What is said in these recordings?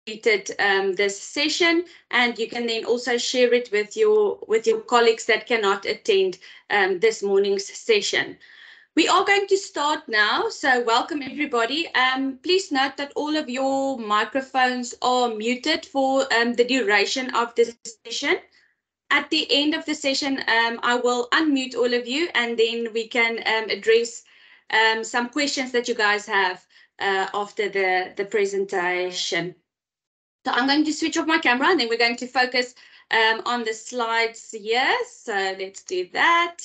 this session, and you can then also share it with your colleagues that cannot attend this morning's session. We are going to start now, so welcome everybody. Please note that all of your microphones are muted for the duration of the session. At the end of the session, I will unmute all of you, and then we can address some questions that you guys have after the presentation. So I'm going to switch off my camera, and then we're going to focus on the slides here. So let's do that.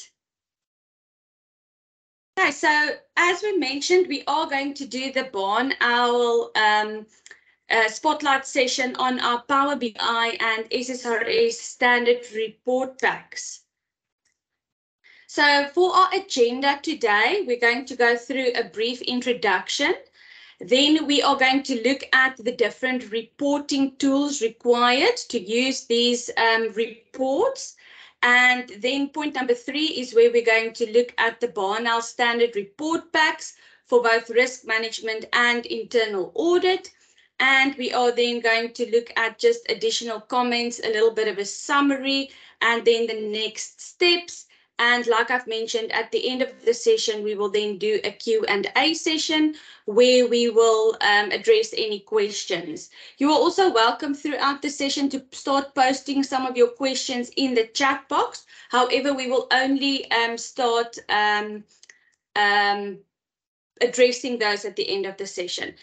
Okay, so as we mentioned, we are going to do the BarnOwl spotlight session on our Power BI and SSRS standard report packs. So for our agenda today, we're going to go through a brief introduction. Then we are going to look at the different reporting tools required to use these reports. And then point number 3 is where we're going to look at the BarnOwl standard report packs for both risk management and internal audit. And we are then going to look at just additional comments, a little bit of a summary, and then the next steps. And like I've mentioned, at the end of the session, we will then do a Q&A session where we will address any questions. You are also welcome throughout the session to start posting some of your questions in the chat box. However, we will only start addressing those at the end of the session.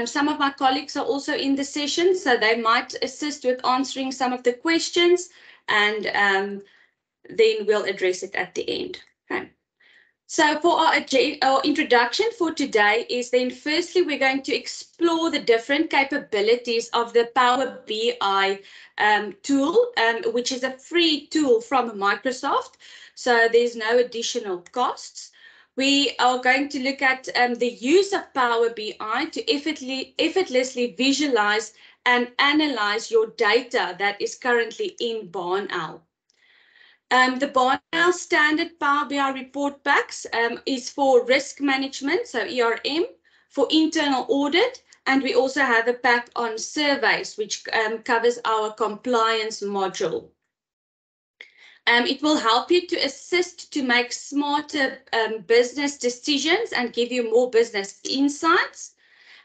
Some of my colleagues are also in the session, so they might assist with answering some of the questions, and then we'll address it at the end. Okay. So for our introduction for today is then firstly, we're going to explore the different capabilities of the Power BI tool, which is a free tool from Microsoft. So there's no additional costs. We are going to look at the use of Power BI to effortlessly visualize and analyze your data that is currently in BarnOwl. The BarnOwl standard Power BI report packs is for risk management, so ERM, for internal audit, and we also have a pack on surveys, which covers our compliance module. It will help you to assist to make smarter business decisions and give you more business insights.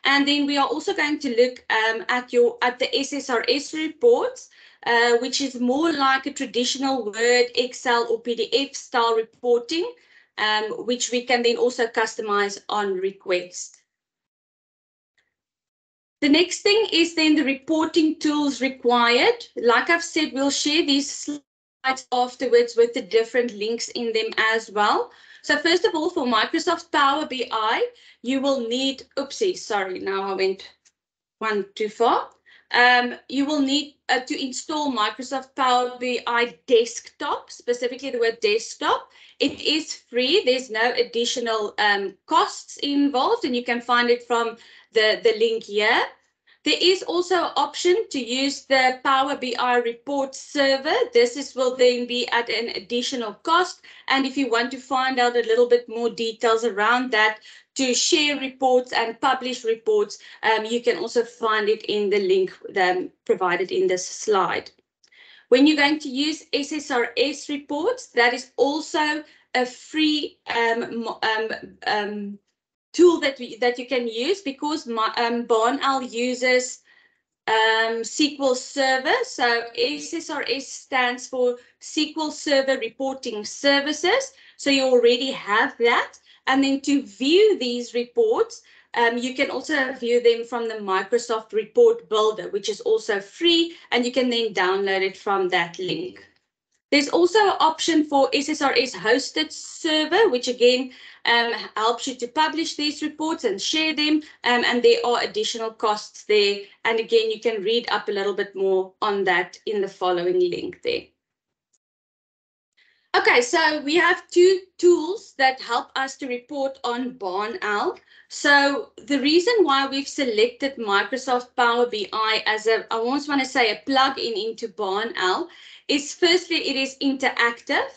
And then we are also going to look at the SSRS reports, which is more like a traditional Word, Excel, or PDF style reporting, which we can then also customize on request. The next thing is then the reporting tools required. Like I've said, we'll share these slides afterwards with the different links in them as well. So first of all, for Microsoft Power BI, you will need, oopsie, sorry, now I went one too far. You will need to install Microsoft Power BI Desktop, specifically the word desktop. It is free. There's no additional costs involved, and you can find it from the link here. There is also an option to use the Power BI report server. This will then be at an additional cost. And if you want to find out a little bit more details around that, to share reports and publish reports, you can also find it in the link provided in this slide. When you're going to use SSRS reports, that is also a free tool that you can use, because BarnOwl uses SQL Server. So SSRS stands for SQL Server Reporting Services. So you already have that. And then to view these reports, you can also view them from the Microsoft Report Builder, which is also free, and you can then download it from that link. There's also an option for SSRS hosted server, which again helps you to publish these reports and share them, and there are additional costs there. And again, you can read up a little bit more on that in the following link there. Okay, so we have two tools that help us to report on BarnOwl. So the reason why we've selected Microsoft Power BI as I almost want to say a plug-in into BarnOwl is firstly, it is interactive.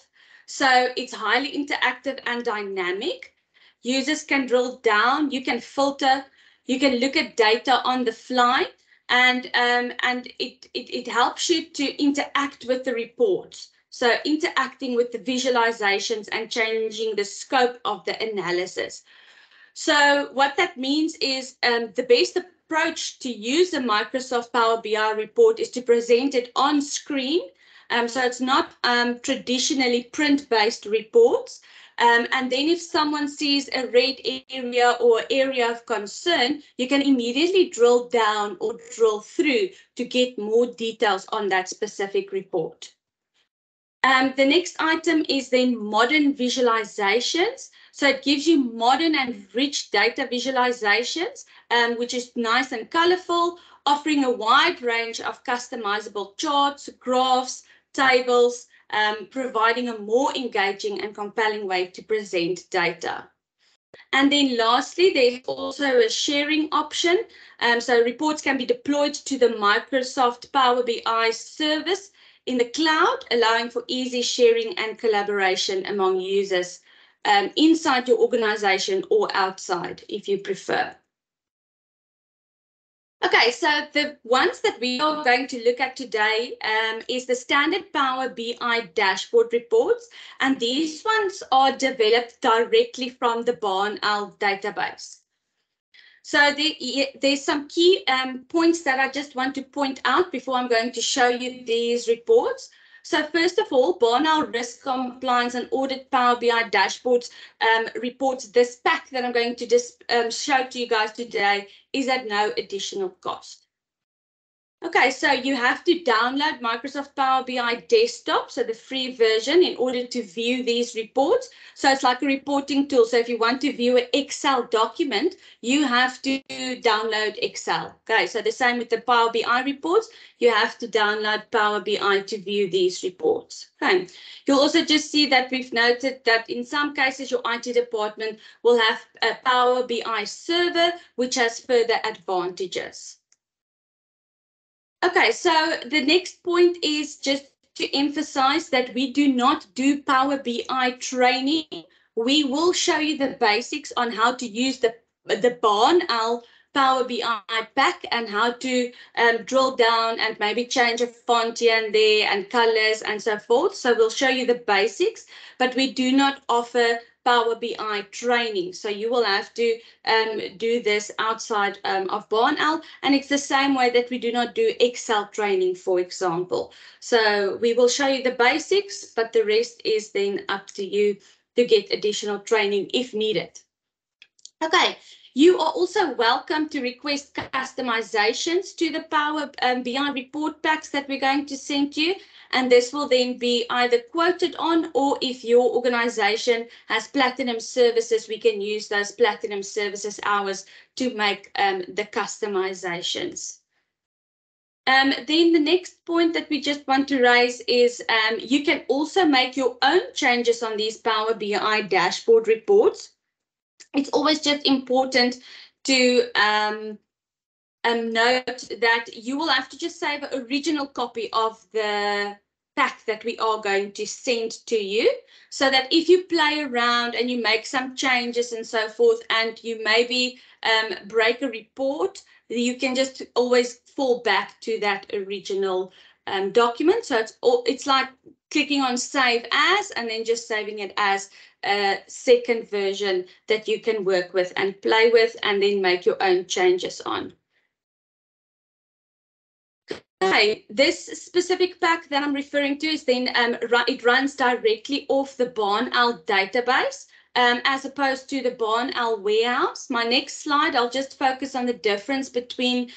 So it's highly interactive and dynamic. Users can drill down, you can filter, you can look at data on the fly. and it helps you to interact with the reports. So interacting with the visualizations and changing the scope of the analysis. So what that means is the best approach to use a Microsoft Power BI report is to present it on screen. So it's not traditionally print-based reports. And then if someone sees a red area or area of concern, you can immediately drill down or drill through to get more details on that specific report. The next item is then modern visualizations. So it gives you modern and rich data visualizations, which is nice and colorful, offering a wide range of customizable charts, graphs, tables, providing a more engaging and compelling way to present data. And then lastly, there's also a sharing option. So reports can be deployed to the Microsoft Power BI service in the cloud, allowing for easy sharing and collaboration among users inside your organization or outside, if you prefer. Okay, so the ones that we are going to look at today is the standard Power BI dashboard reports, and these ones are developed directly from the BarnOwl database. So there's some key points that I just want to point out before I'm going to show you these reports. So first of all, BarnOwl Risk Compliance and Audit Power BI Dashboards reports. This pack that I'm going to just show to you guys today is at no additional cost. Okay, so you have to download Microsoft Power BI Desktop, so the free version, in order to view these reports. So it's like a reporting tool. So if you want to view an Excel document, you have to download Excel. Okay, so the same with the Power BI reports, you have to download Power BI to view these reports. Okay, you'll also just see that we've noted that in some cases your IT department will have a Power BI server, which has further advantages. Okay, so the next point is just to emphasize that we do not do Power BI training. We will show you the basics on how to use the BarnOwl Power BI pack and how to drill down and maybe change a font here and there and colors and so forth. So we'll show you the basics, but we do not offer Power BI training. So you will have to do this outside of BarnOwl, and it's the same way that we do not do Excel training, for example. So we will show you the basics, but the rest is then up to you to get additional training if needed. Okay, you are also welcome to request customizations to the Power BI report packs that we're going to send you. And this will then be either quoted on, or if your organization has platinum services, we can use those platinum services hours to make the customizations. Then the next point that we just want to raise is you can also make your own changes on these Power BI dashboard reports. It's always just important to note that you will have to just save an original copy of the pack that we are going to send to you, so that if you play around and you make some changes and so forth, and you maybe break a report, you can just always fall back to that original document. So it's like clicking on save as and then just saving it as a second version that you can work with and play with and then make your own changes on. Okay, this specific pack that I'm referring to is then it runs directly off the BarnOwl database as opposed to the BarnOwl warehouse. My next slide, I'll just focus on the difference between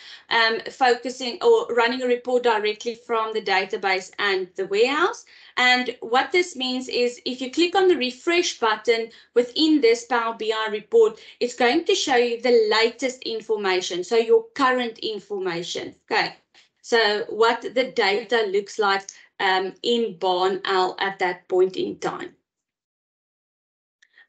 focusing or running a report directly from the database and the warehouse. And what this means is if you click on the refresh button within this Power BI report, it's going to show you the latest information, so your current information. Okay. So what the data looks like in BarnOwl at that point in time.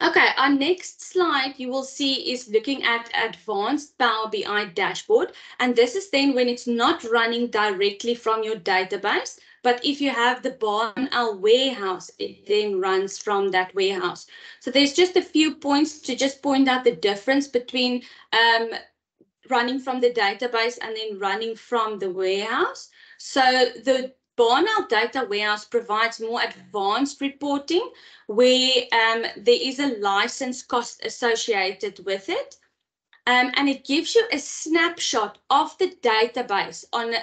Okay, our next slide you will see is looking at advanced Power BI dashboard. And this is then when it's not running directly from your database, but if you have the BarnOwl warehouse, it then runs from that warehouse. So there's just a few points to just point out the difference between running from the database and then running from the warehouse. So the BarnOwl data warehouse provides more advanced reporting where there is a license cost associated with it. And it gives you a snapshot of the database on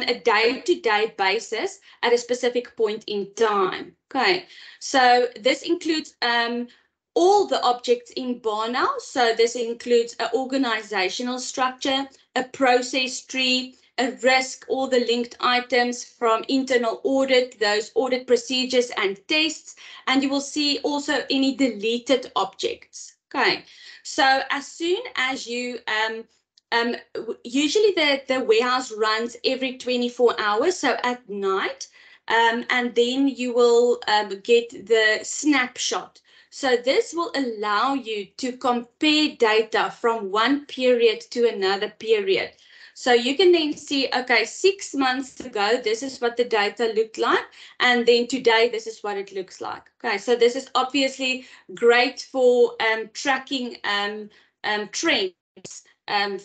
a day-to-day basis at a specific point in time. Okay, so this includes all the objects in BarnOwl. So this includes an organizational structure, a process tree, a risk, all the linked items from internal audit, those audit procedures and tests, and you will see also any deleted objects. Okay, so as soon as you usually the warehouse runs every 24 hours, so at night, and then you will get the snapshot. So this will allow you to compare data from one period to another period. So you can then see, okay, 6 months ago, this is what the data looked like, and then today, this is what it looks like. Okay, so this is obviously great for tracking trends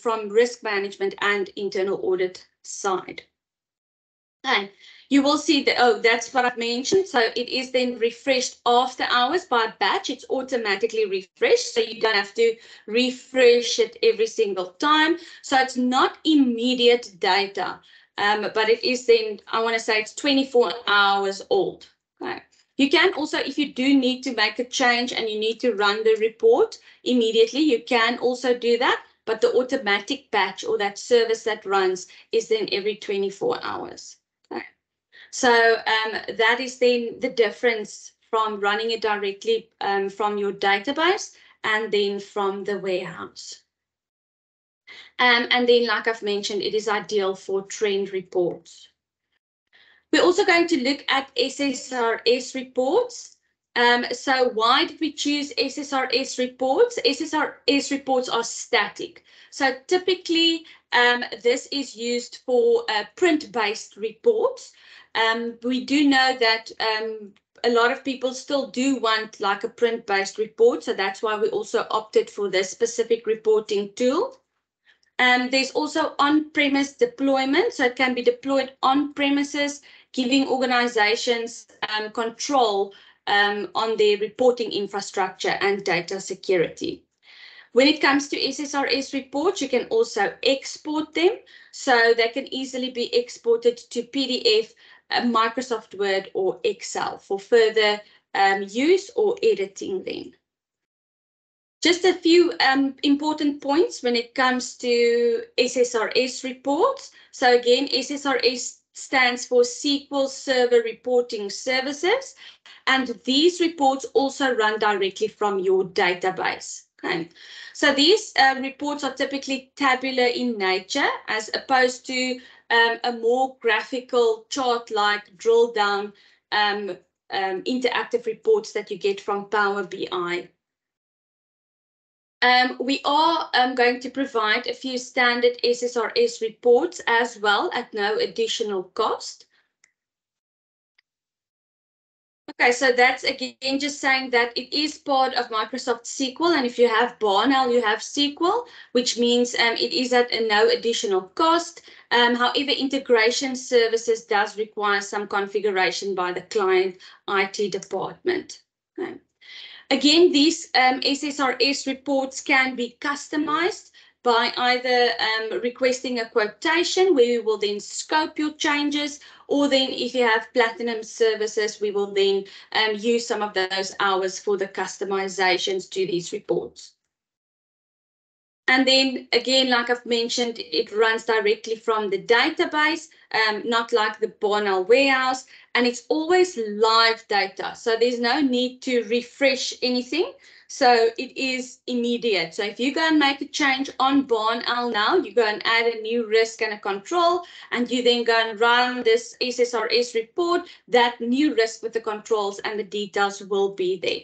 from risk management and internal audit side. Okay. You will see that, oh, that's what I've mentioned. So it is then refreshed after hours by batch. It's automatically refreshed, so you don't have to refresh it every single time. So it's not immediate data, but it is then, I want to say it's 24 hours old. Okay. You can also, if you do need to make a change and you need to run the report immediately, you can also do that. But the automatic batch or that service that runs is then every 24 hours. Okay. So that is then the difference from running it directly from your database and then from the warehouse. And then, like I've mentioned, it is ideal for trend reports. We're also going to look at SSRS reports. So why did we choose SSRS reports? SSRS reports are static. So typically, this is used for print-based reports. We do know that a lot of people still do want like a print-based report. So that's why we also opted for this specific reporting tool. There's also on-premise deployment. So it can be deployed on premises, giving organizations control on their reporting infrastructure and data security. When it comes to SSRS reports, you can also export them. So they can easily be exported to PDF, Microsoft Word or Excel for further use or editing them. Just a few important points when it comes to SSRS reports. So again, SSRS stands for SQL Server Reporting Services, and these reports also run directly from your database. Okay, so these reports are typically tabular in nature as opposed to a more graphical chart-like drill down interactive reports that you get from Power BI. We are going to provide a few standard SSRS reports as well at no additional cost. Okay, so that's again just saying that it is part of Microsoft SQL, and if you have BarnOwl, you have SQL, which means it is at no additional cost. However, integration services does require some configuration by the client IT department. Okay. Again, these SSRS reports can be customized by either requesting a quotation where we will then scope your changes, or then if you have platinum services, we will then use some of those hours for the customizations to these reports. And then again, like I've mentioned, it runs directly from the database, not like the BarnOwl warehouse, and it's always live data. So there's no need to refresh anything. So it is immediate. So if you go and make a change on BarnOwl now, you go and add a new risk and a control, and you then go and run this SSRS report, that new risk with the controls and the details will be there.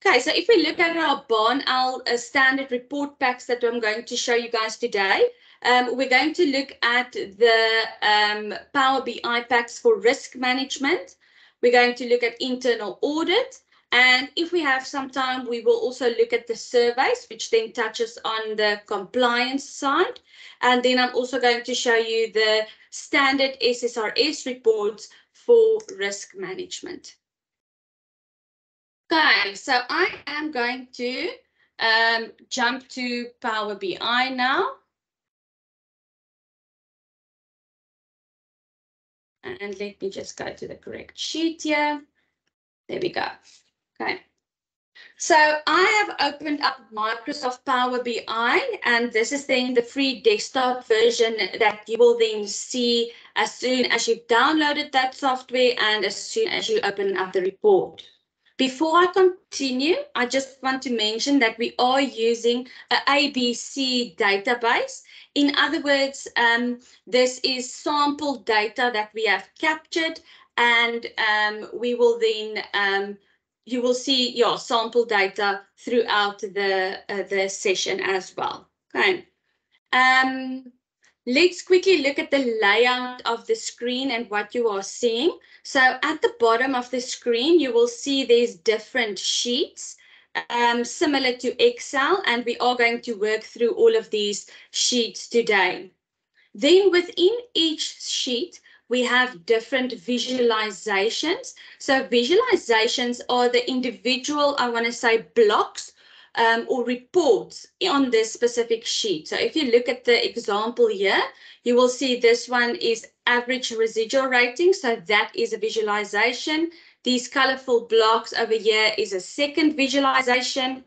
Okay, so if we look at our BarnOwl standard report packs that I'm going to show you guys today, we're going to look at the Power BI packs for risk management. We're going to look at internal audit, And if we have some time, we will also look at the surveys, which then touches on the compliance side. And then I'm also going to show you the standard SSRS reports for risk management. Okay, so I am going to jump to Power BI now. And let me just go to the correct sheet here. There we go. Okay. So I have opened up Microsoft Power BI, and this is then the free desktop version that you will then see as soon as you've downloaded that software and as soon as you open up the report. Before I continue, I just want to mention that we are using an ABC database. In other words, this is sample data that we have captured, and we will then you will see your sample data throughout the session as well. Okay. Let's quickly look at the layout of the screen and what you are seeing. So at the bottom of the screen, you will see there's different sheets similar to Excel, and we are going to work through all of these sheets today. Then within each sheet, we have different visualizations. So visualizations are the individual, I want to say, blocks or reports on this specific sheet. So if you look at the example here, you will see this one is average residual rating. So that is a visualization. These colorful blocks over here is a second visualization.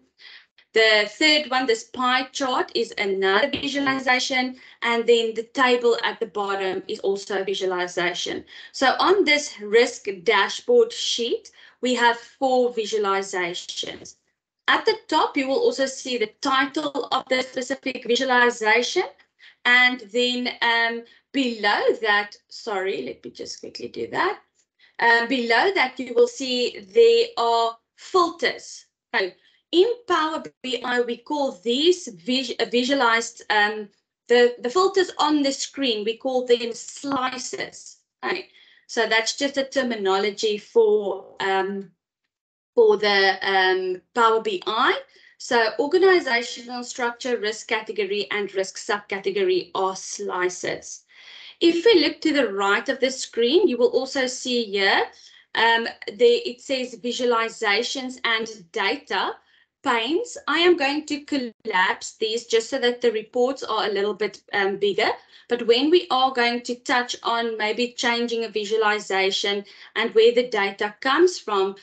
The third one, this pie chart, is another visualization, and then the table at the bottom is also a visualization. So on this risk dashboard sheet, we have 4 visualizations. At the top, you will also see the title of the specific visualization, and then below that, sorry, let me just quickly do that. Below that, you will see there are filters. Okay. In Power BI, we call these visualized, the filters on the screen, we call them slices. Right? So that's just a terminology for the Power BI. So organizational structure, risk category, and risk subcategory are slices. If we look to the right of the screen, you will also see here, it says visualizations and data panes. I am going to collapse these just so that the reports are a little bit bigger. But when we are going to touch on maybe changing a visualization and where the data comes from,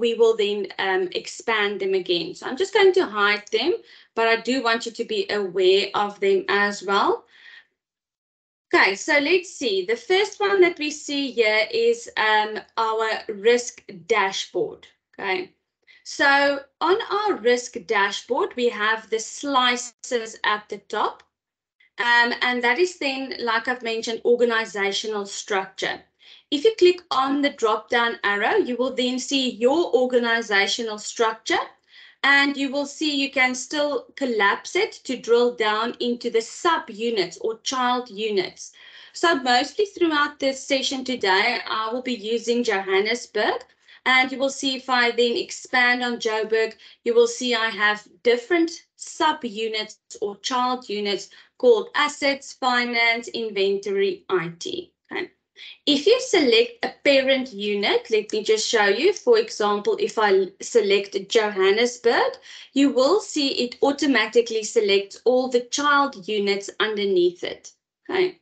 we will then expand them again. So I'm just going to hide them, but I do want you to be aware of them as well. Okay, so let's see. The first one that we see here is our risk dashboard. Okay, so on our risk dashboard, we have the slices at the top. And that is then, like I've mentioned, organizational structure. If you click on the drop-down arrow, you will then see your organizational structure. And you will see you can still collapse it to drill down into the sub-units or child units. So mostly throughout this session today, I will be using Johannesburg. And you will see if I then expand on Joburg, you will see I have different sub-units or child units called assets, finance, inventory, IT. Okay. If you select a parent unit, let me just show you. For example, if I select Johannesburg, you will see it automatically selects all the child units underneath it. Okay.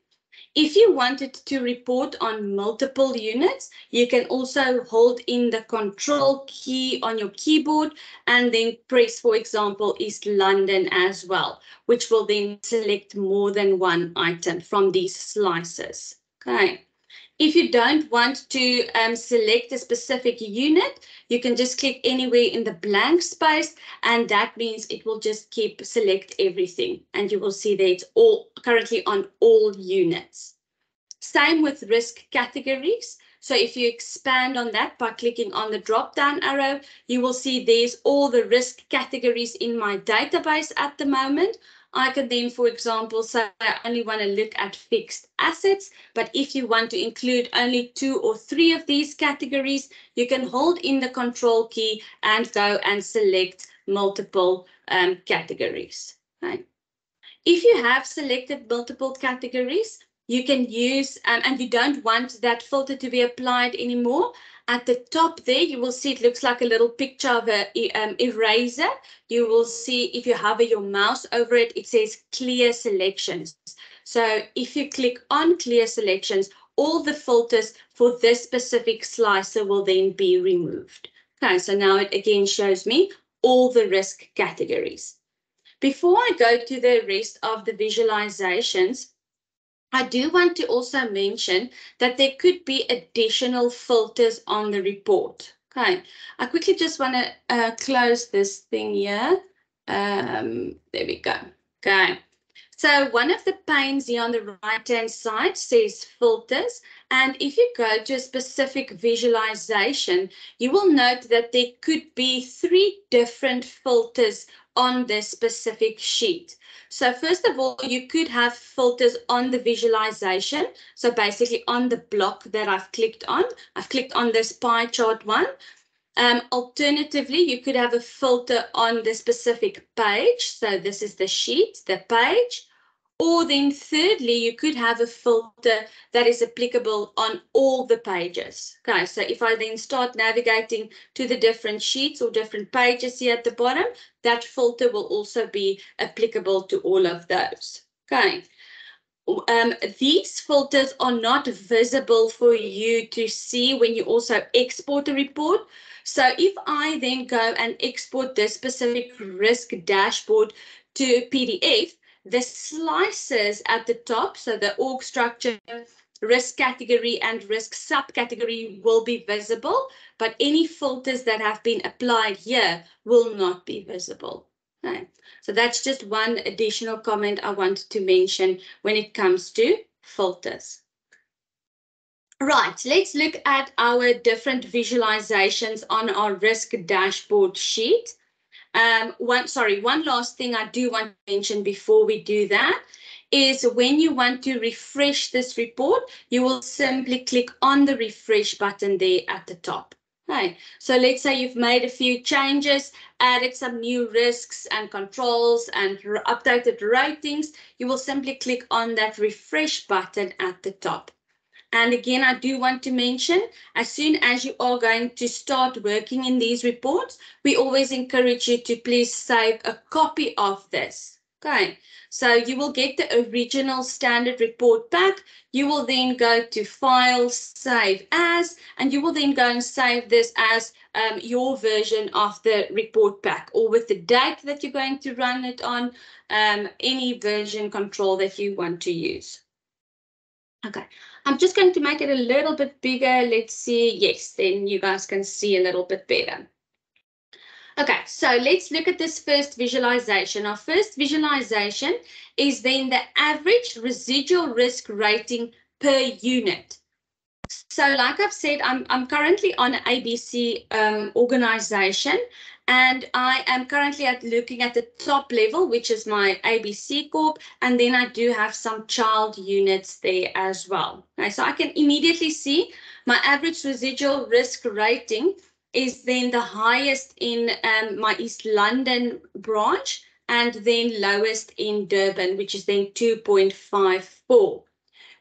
If you wanted to report on multiple units, you can also hold in the control key on your keyboard and then press, for example, East London as well, which will then select more than one item from these slices. Okay. If you don't want to select a specific unit, you can just click anywhere in the blank space, and that means it will just keep select everything, and you will see that it's all currently on all units. Same with risk categories. So if you expand on that by clicking on the drop-down arrow, you will see there's all the risk categories in my database at the moment. I could then, for example, say I only want to look at fixed assets, but if you want to include only 2 or 3 of these categories, you can hold in the control key and go and select multiple categories. Right. If you have selected multiple categories, you can use, and you don't want that filter to be applied anymore, at the top there, you will see it looks like a little picture of an eraser. You will see if you hover your mouse over it, it says clear selections. So if you click on clear selections, all the filters for this specific slicer will then be removed. Okay, so now it again shows me all the risk categories. Before I go to the rest of the visualizations, I do want to also mention that there could be additional filters on the report. Okay, I quickly just want to close this thing here. There we go. Okay, so one of the panes here on the right-hand side says filters. And if you go to a specific visualization, you will note that there could be 3 different filters on this specific sheet. So first of all, you could have filters on the visualization. So basically on the block that I've clicked on this pie chart one. Alternatively, you could have a filter on the specific page. So this is the sheet, the page. Or then thirdly, you could have a filter that is applicable on all the pages. Okay, so if I then start navigating to the different sheets or different pages here at the bottom, that filter will also be applicable to all of those. Okay. These filters are not visible for you to see when you also export a report. So if I then go and export this specific risk dashboard to PDF, the slices at the top, so the org structure, risk category and risk subcategory will be visible, but any filters that have been applied here will not be visible. Okay. So that's just one additional comment I wanted to mention when it comes to filters. Right, let's look at our different visualizations on our risk dashboard sheet. One last thing I do want to mention before we do that is when you want to refresh this report, you will simply click on the refresh button there at the top. Okay, so let's say you've made a few changes, added some new risks and controls and updated ratings, you will simply click on that refresh button at the top. And again, I do want to mention, as soon as you are going to start working in these reports, we always encourage you to please save a copy of this. Okay, so you will get the original standard report back. You will then go to File, Save As, and you will then go and save this as your version of the report pack, or with the date that you're going to run it on, any version control that you want to use. Okay, I'm just going to make it a little bit bigger. Let's see. Yes, then you guys can see a little bit better. Okay, so let's look at this first visualization. Our first visualization is then the average residual risk rating per unit. So like I've said, I'm currently on an ABC organization, and I am currently looking at the top level, which is my ABC Corp, and then I do have some child units there as well. Okay, so I can immediately see my average residual risk rating is then the highest in my East London branch, and then lowest in Durban, which is then 2.54.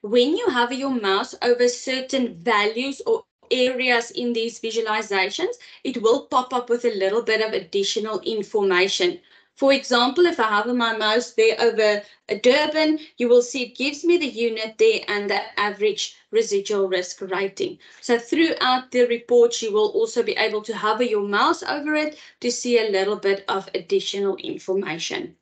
When you hover your mouse over certain values or areas in these visualizations, it will pop up with a little bit of additional information. For example, if I hover my mouse there over Durban, you will see it gives me the unit there and the average residual risk rating. So throughout the report, you will also be able to hover your mouse over it to see a little bit of additional information.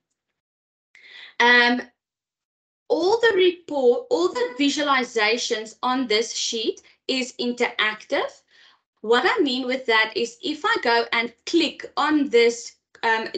All the visualizations on this sheet is interactive. What I mean with that is if I go and click on this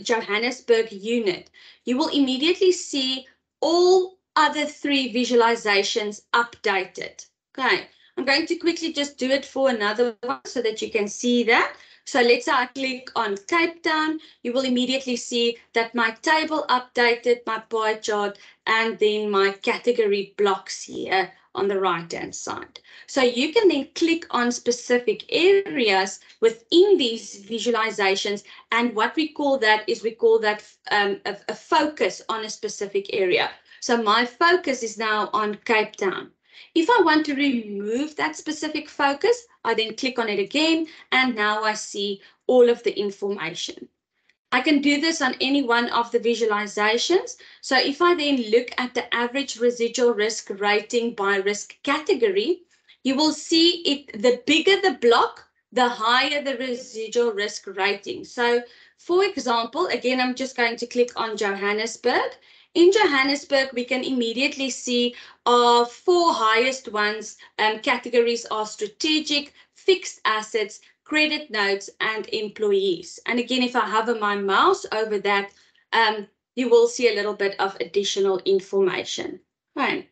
Johannesburg unit, you will immediately see all other 3 visualizations updated. Okay, I'm going to quickly just do it for another one so that you can see that. So let's say I click on Cape Town, you will immediately see that my table updated, my pie chart, and then my category blocks here on the right-hand side. So you can then click on specific areas within these visualizations, and what we call that is we call that a focus on a specific area. So my focus is now on Cape Town. If I want to remove that specific focus, I then click on it again, and now I see all of the information. I can do this on any one of the visualizations. So if I then look at the average residual risk rating by risk category, you will see the bigger the block, the higher the residual risk rating. So for example, again, I'm just going to click on Johannesburg. In Johannesburg, we can immediately see our 4 highest ones. Categories are strategic, fixed assets, credit notes, and employees. And again, if I hover my mouse over that, you will see a little bit of additional information. Right.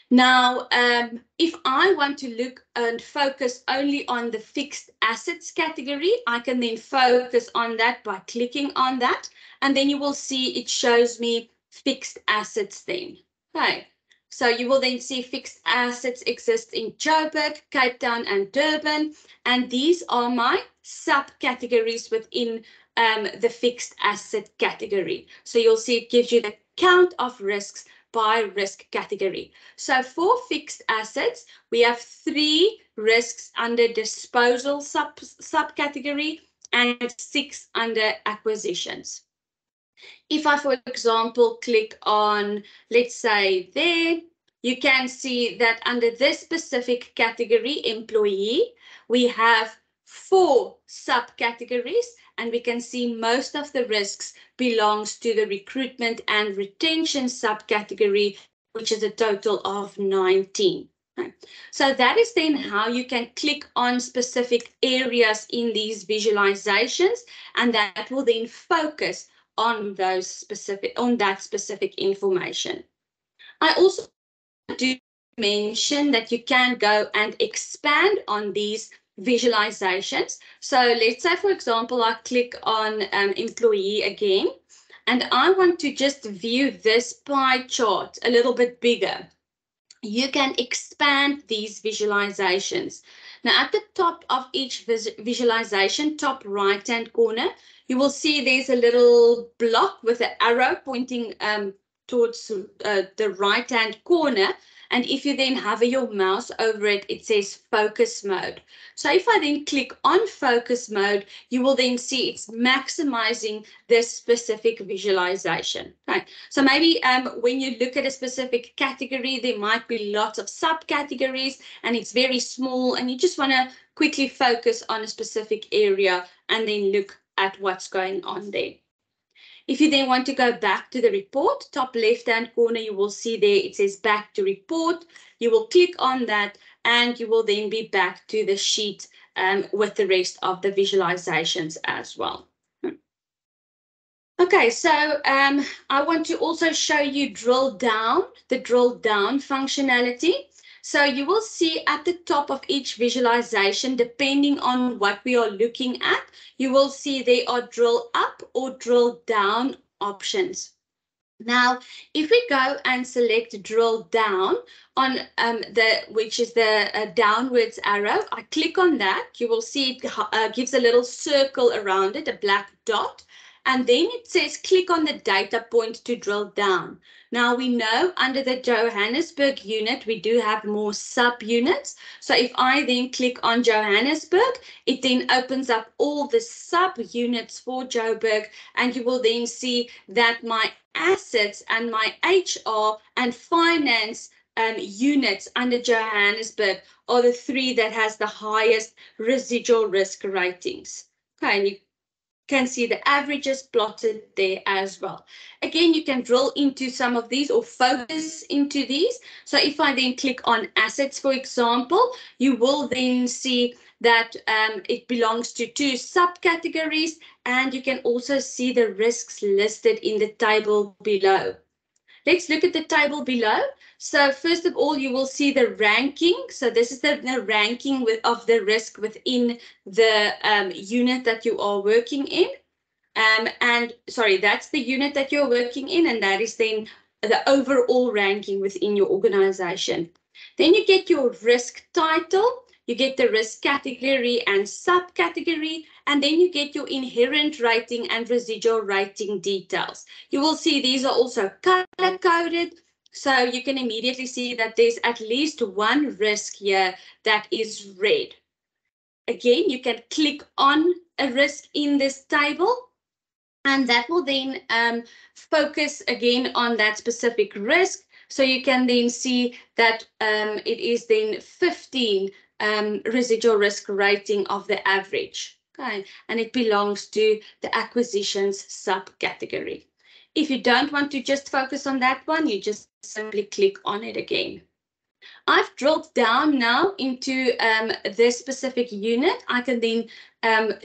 Now, if I want to look and focus only on the fixed assets category, I can then focus on that by clicking on that. And then you will see it shows me fixed assets then. Okay. So you will then see fixed assets exist in Joburg, Cape Town, and Durban. And these are my subcategories within the fixed asset category. So you'll see it gives you the count of risks by risk category. So for fixed assets, we have 3 risks under disposal subcategory and 6 under acquisitions. If I, for example, click on, let's say there, you can see that under this specific category, employee, we have 4 subcategories, and we can see most of the risks belongs to the recruitment and retention subcategory, which is a total of 19. So that is then how you can click on specific areas in these visualizations, and that will then focus on that specific information. I also do mention that you can go and expand on these visualizations. So let's say, for example, I click on employee again, and I want to just view this pie chart a little bit bigger. You can expand these visualizations. Now, at the top of each visualization, top right-hand corner, you will see there's a little block with an arrow pointing towards the right-hand corner. And if you then hover your mouse over it, it says focus mode. So if I then click on focus mode, you will then see it's maximizing this specific visualization. Okay. So maybe when you look at a specific category, there might be lots of subcategories and it's very small, and you just want to quickly focus on a specific area and then look at what's going on there. If you then want to go back to the report, top left-hand corner, you will see there it says back to report. You will click on that and you will then be back to the sheet with the rest of the visualizations as well. Okay, so I want to also show you the drill down functionality. So you will see at the top of each visualization, depending on what we are looking at, you will see there are drill up or drill down options. Now, if we go and select drill down on which is the downwards arrow, I click on that, you will see it gives a little circle around it, a black dot. And then it says click on the data point to drill down. Now we know under the Johannesburg unit, we do have more subunits. So if I then click on Johannesburg, it then opens up all the subunits for Joburg, and you will then see that my assets and my HR and finance units under Johannesburg are the 3 that has the highest residual risk ratings. Okay, and you can see the averages plotted there as well. Again, you can drill into some of these or focus into these. So if I then click on assets, for example, you will then see that it belongs to 2 subcategories, and you can also see the risks listed in the table below. Let's look at the table below. So first of all, you will see the ranking. So this is the ranking of the risk within the unit that you are working in. And sorry, that's the unit that you're working in, and that is then the overall ranking within your organization. Then you get your risk title, you get the risk category and subcategory, and then you get your inherent rating and residual rating details. You will see these are also color-coded, so you can immediately see that there's at least one risk here that is red. Again, you can click on a risk in this table, and that will then focus again on that specific risk. So you can then see that it is then 15 residual risk rating of the average. Okay, and it belongs to the acquisitions subcategory. If you don't want to just focus on that one, you just simply click on it again. I've drilled down now into this specific unit. I can then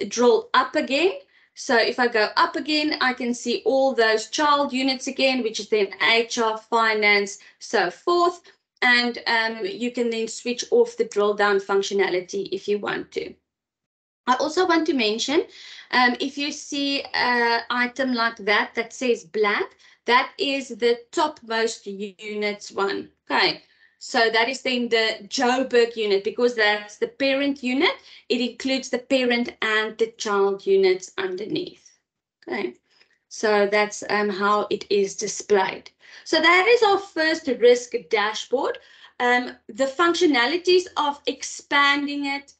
drill up again. So if I go up again, I can see all those child units again, which is then HR, finance, so forth. And you can then switch off the drill down functionality if you want to. I also want to mention, if you see an item like that that says black, that is the topmost units one. Okay. So that is then the Joburg unit, because that's the parent unit. It includes the parent and the child units underneath. Okay, so that's how it is displayed. So that is our first risk dashboard. The functionalities of expanding it,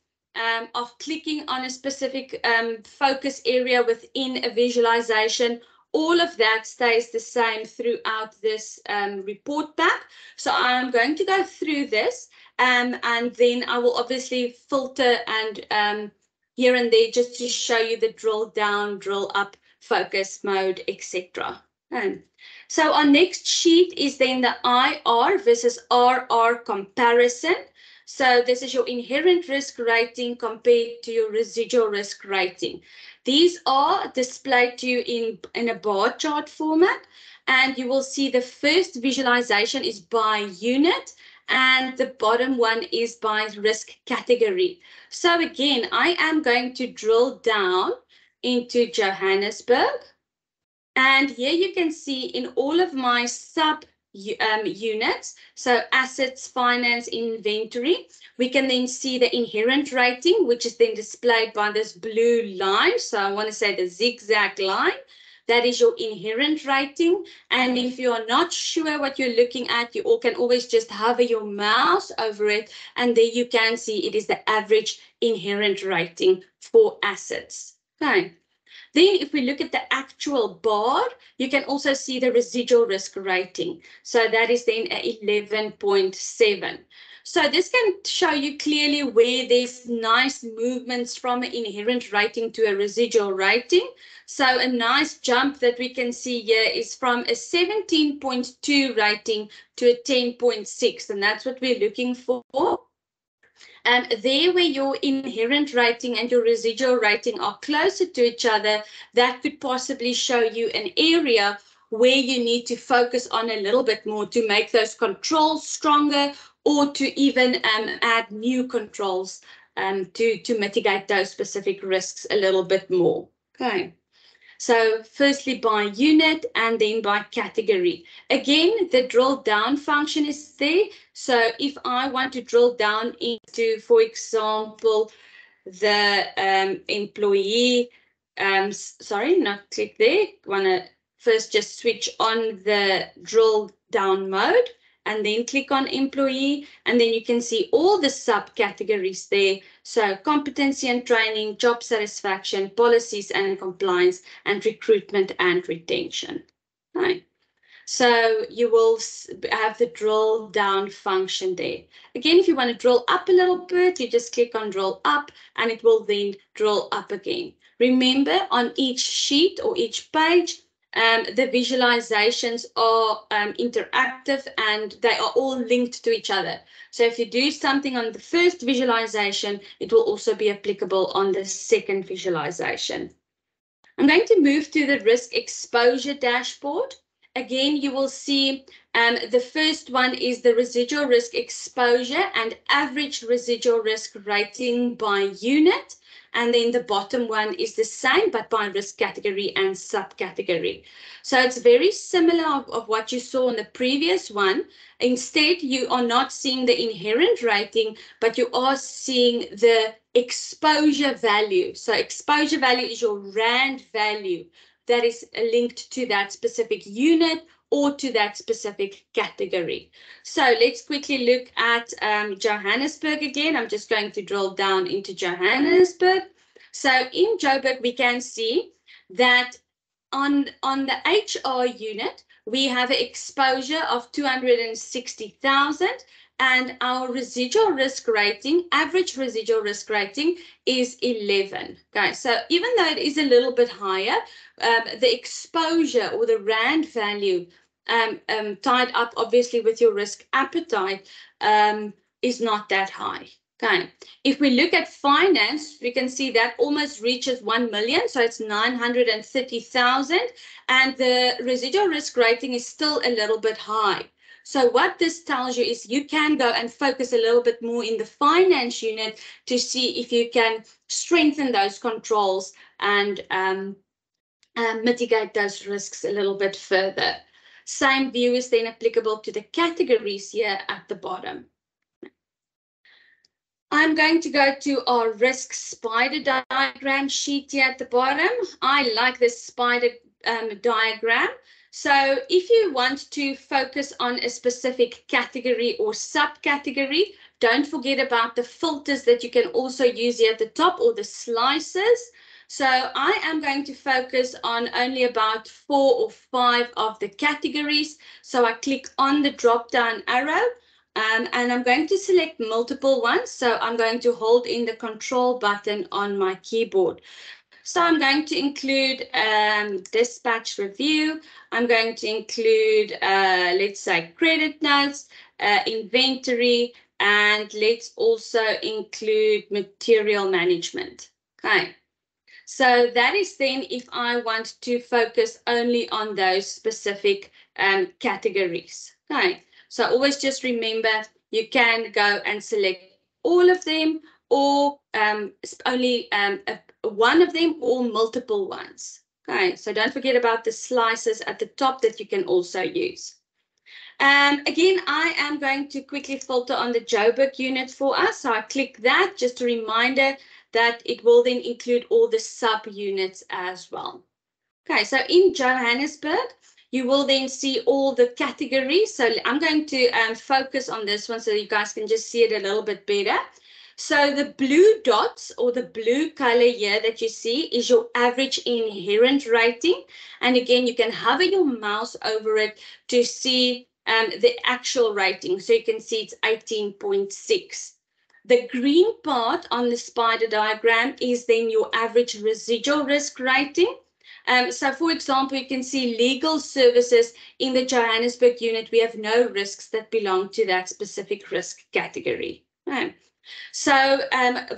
of clicking on a specific focus area within a visualization, all of that stays the same throughout this report pack. So I'm going to go through this and then I will obviously filter and here and there just to show you the drill down, drill up, focus mode, etc. So our next sheet is then the IR versus RR comparison. So this is your inherent risk rating compared to your residual risk rating. These are displayed to you in a bar chart format, and you will see the first visualization is by unit and the bottom one is by risk category. So again, I am going to drill down into Johannesburg, and here you can see in all of my sub units, so assets, finance, inventory, we can then see the inherent rating, which is then displayed by this blue line. So I want to say the zigzag line. That is your inherent rating. And if you are not sure what you're looking at, you can always just hover your mouse over it, and there you can see it is the average inherent rating for assets. Okay. Then if we look at the actual bar, you can also see the residual risk rating. So that is then a 11.7. So this can show you clearly where there's nice movements from an inherent rating to a residual rating. So a nice jump that we can see here is from a 17.2 rating to a 10.6, and that's what we're looking for. There where your inherent rating and your residual rating are closer to each other, that could possibly show you an area where you need to focus on a little bit more to make those controls stronger, or to even add new controls to mitigate those specific risks a little bit more. Okay. So firstly by unit and then by category. Again, the drill down function is there. So if I want to drill down into, for example, the employee, sorry, not click there. Want to first just switch on the drill down mode and then click on employee, and then you can see all the subcategories there. So competency and training, job satisfaction, policies and compliance, and recruitment and retention. Right. So you will have the drill down function there. Again, if you want to drill up a little bit, you just click on drill up and it will then drill up again. Remember, on each sheet or each page, the visualizations are interactive and they are all linked to each other. So if you do something on the first visualization, it will also be applicable on the second visualization. I'm going to move to the risk exposure dashboard. again, you will see the first one is the residual risk exposure and average residual risk rating by unit. And then the bottom one is the same, but by risk category and subcategory. So it's very similar of what you saw in the previous one. Instead, you are not seeing the inherent rating, but you are seeing the exposure value. So exposure value is your RAND value that is linked to that specific unit or to that specific category. So let's quickly look at Johannesburg again. I'm just going to drill down into Johannesburg. So in Joburg, we can see that on the HR unit, we have an exposure of 260,000 and our residual risk rating, average residual risk rating is 11. Okay, so even though it is a little bit higher, the exposure or the RAND value tied up obviously with your risk appetite is not that high. Okay, if we look at finance, we can see that almost reaches 1 million, so it's 930,000, and the residual risk rating is still a little bit high. So what this tells you is you can go and focus a little bit more in the finance unit to see if you can strengthen those controls and mitigate those risks a little bit further. Same view is then applicable to the categories here at the bottom. I'm going to go to our risk spider diagram sheet here at the bottom. I like this spider diagram. So if you want to focus on a specific category or subcategory, don't forget about the filters that you can also use here at the top, or the slices. So I am going to focus on only about 4 or 5 of the categories. So I click on the drop down arrow. And I'm going to select multiple ones. So I'm going to hold in the control button on my keyboard. So I'm going to include dispatch review. I'm going to include, let's say, credit notes, inventory, and let's also include material management. Okay. So that is then if I want to focus only on those specific categories. Okay. So always just remember, you can go and select all of them, or only one of them, or multiple ones. Okay, so don't forget about the slices at the top that you can also use. Again, I am going to quickly filter on the Joburg unit for us. So I click that, just a reminder that it will then include all the sub-units as well. Okay, so in Johannesburg, you will then see all the categories. So I'm going to focus on this one so you guys can just see it a little bit better. So the blue dots, or the blue color here that you see, is your average inherent rating. And again, you can hover your mouse over it to see the actual rating. So you can see it's 18.6. The green part on the spider diagram is then your average residual risk rating. So, for example, you can see legal services in the Johannesburg unit. We have no risks that belong to that specific risk category. Right. So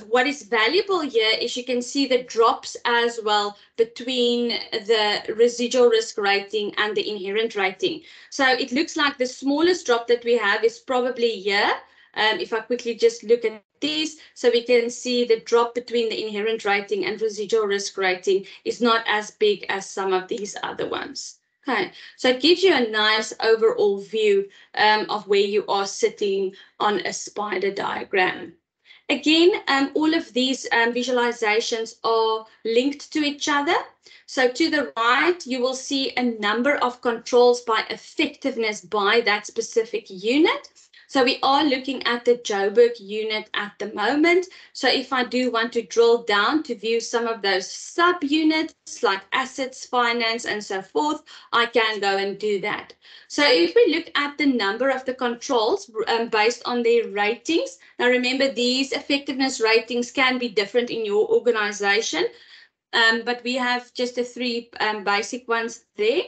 what is valuable here is you can see the drops as well between the residual risk rating and the inherent rating. So it looks like the smallest drop that we have is probably here. If I quickly just look at these, so we can see the drop between the inherent rating and residual risk rating is not as big as some of these other ones. Okay, so it gives you a nice overall view of where you are sitting on a spider diagram. Again, all of these visualizations are linked to each other. So to the right, you will see a number of controls by effectiveness by that specific unit. So we are looking at the Joburg unit at the moment. So if I do want to drill down to view some of those sub-units like assets, finance, and so forth, I can go and do that. So if we look at the number of the controls based on their ratings, now remember these effectiveness ratings can be different in your organization, but we have just the 3 basic ones there.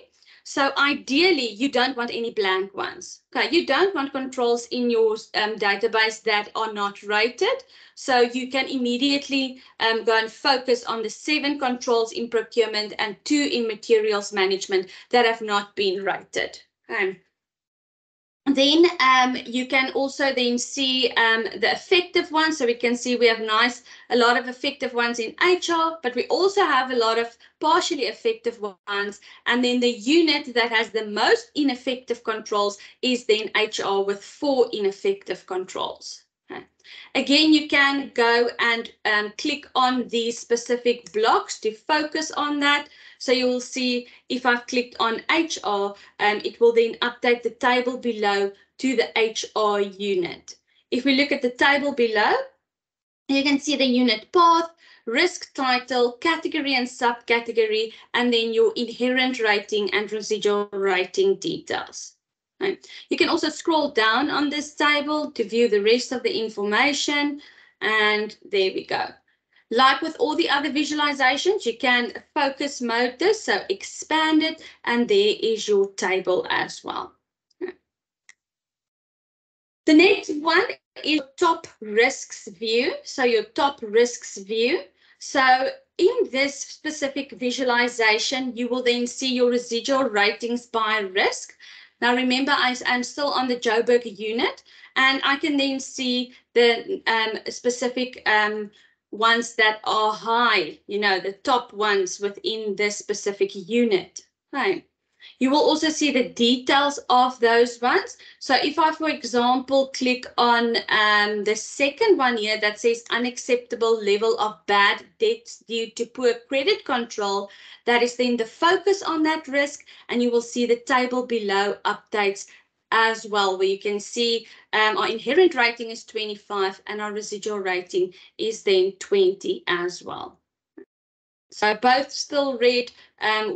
So ideally, you don't want any blank ones. Okay, you don't want controls in your database that are not rated. So you can immediately go and focus on the 7 controls in procurement and 2 in materials management that have not been rated. Okay. Then you can also then see the effective ones. So we can see we have a lot of effective ones in HR, but we also have a lot of partially effective ones. And then the unit that has the most ineffective controls is then HR with 4 ineffective controls. Okay. Again, you can go and click on these specific blocks to focus on that. So you will see if I've clicked on HR, it will then update the table below to the HR unit. If we look at the table below, you can see the unit path, risk title, category and subcategory, and then your inherent rating and residual rating details. Right. You can also scroll down on this table to view the rest of the information, and there we go. Like with all the other visualizations, you can focus mode this, so expand it, and there is your table as well. The next one is top risks view. So your top risks view. So in this specific visualization, you will then see your residual ratings by risk. Now remember, I'm still on the Joburg unit, and I can then see the specific ones that are high, the top ones within this specific unit. Okay. You will also see the details of those ones. So if I, for example, click on the second one here that says unacceptable level of bad debts due to poor credit control, that is then the focus on that risk, and you will see the table below updates as well, where you can see our inherent rating is 25 and our residual rating is then 20 as well. So both still red.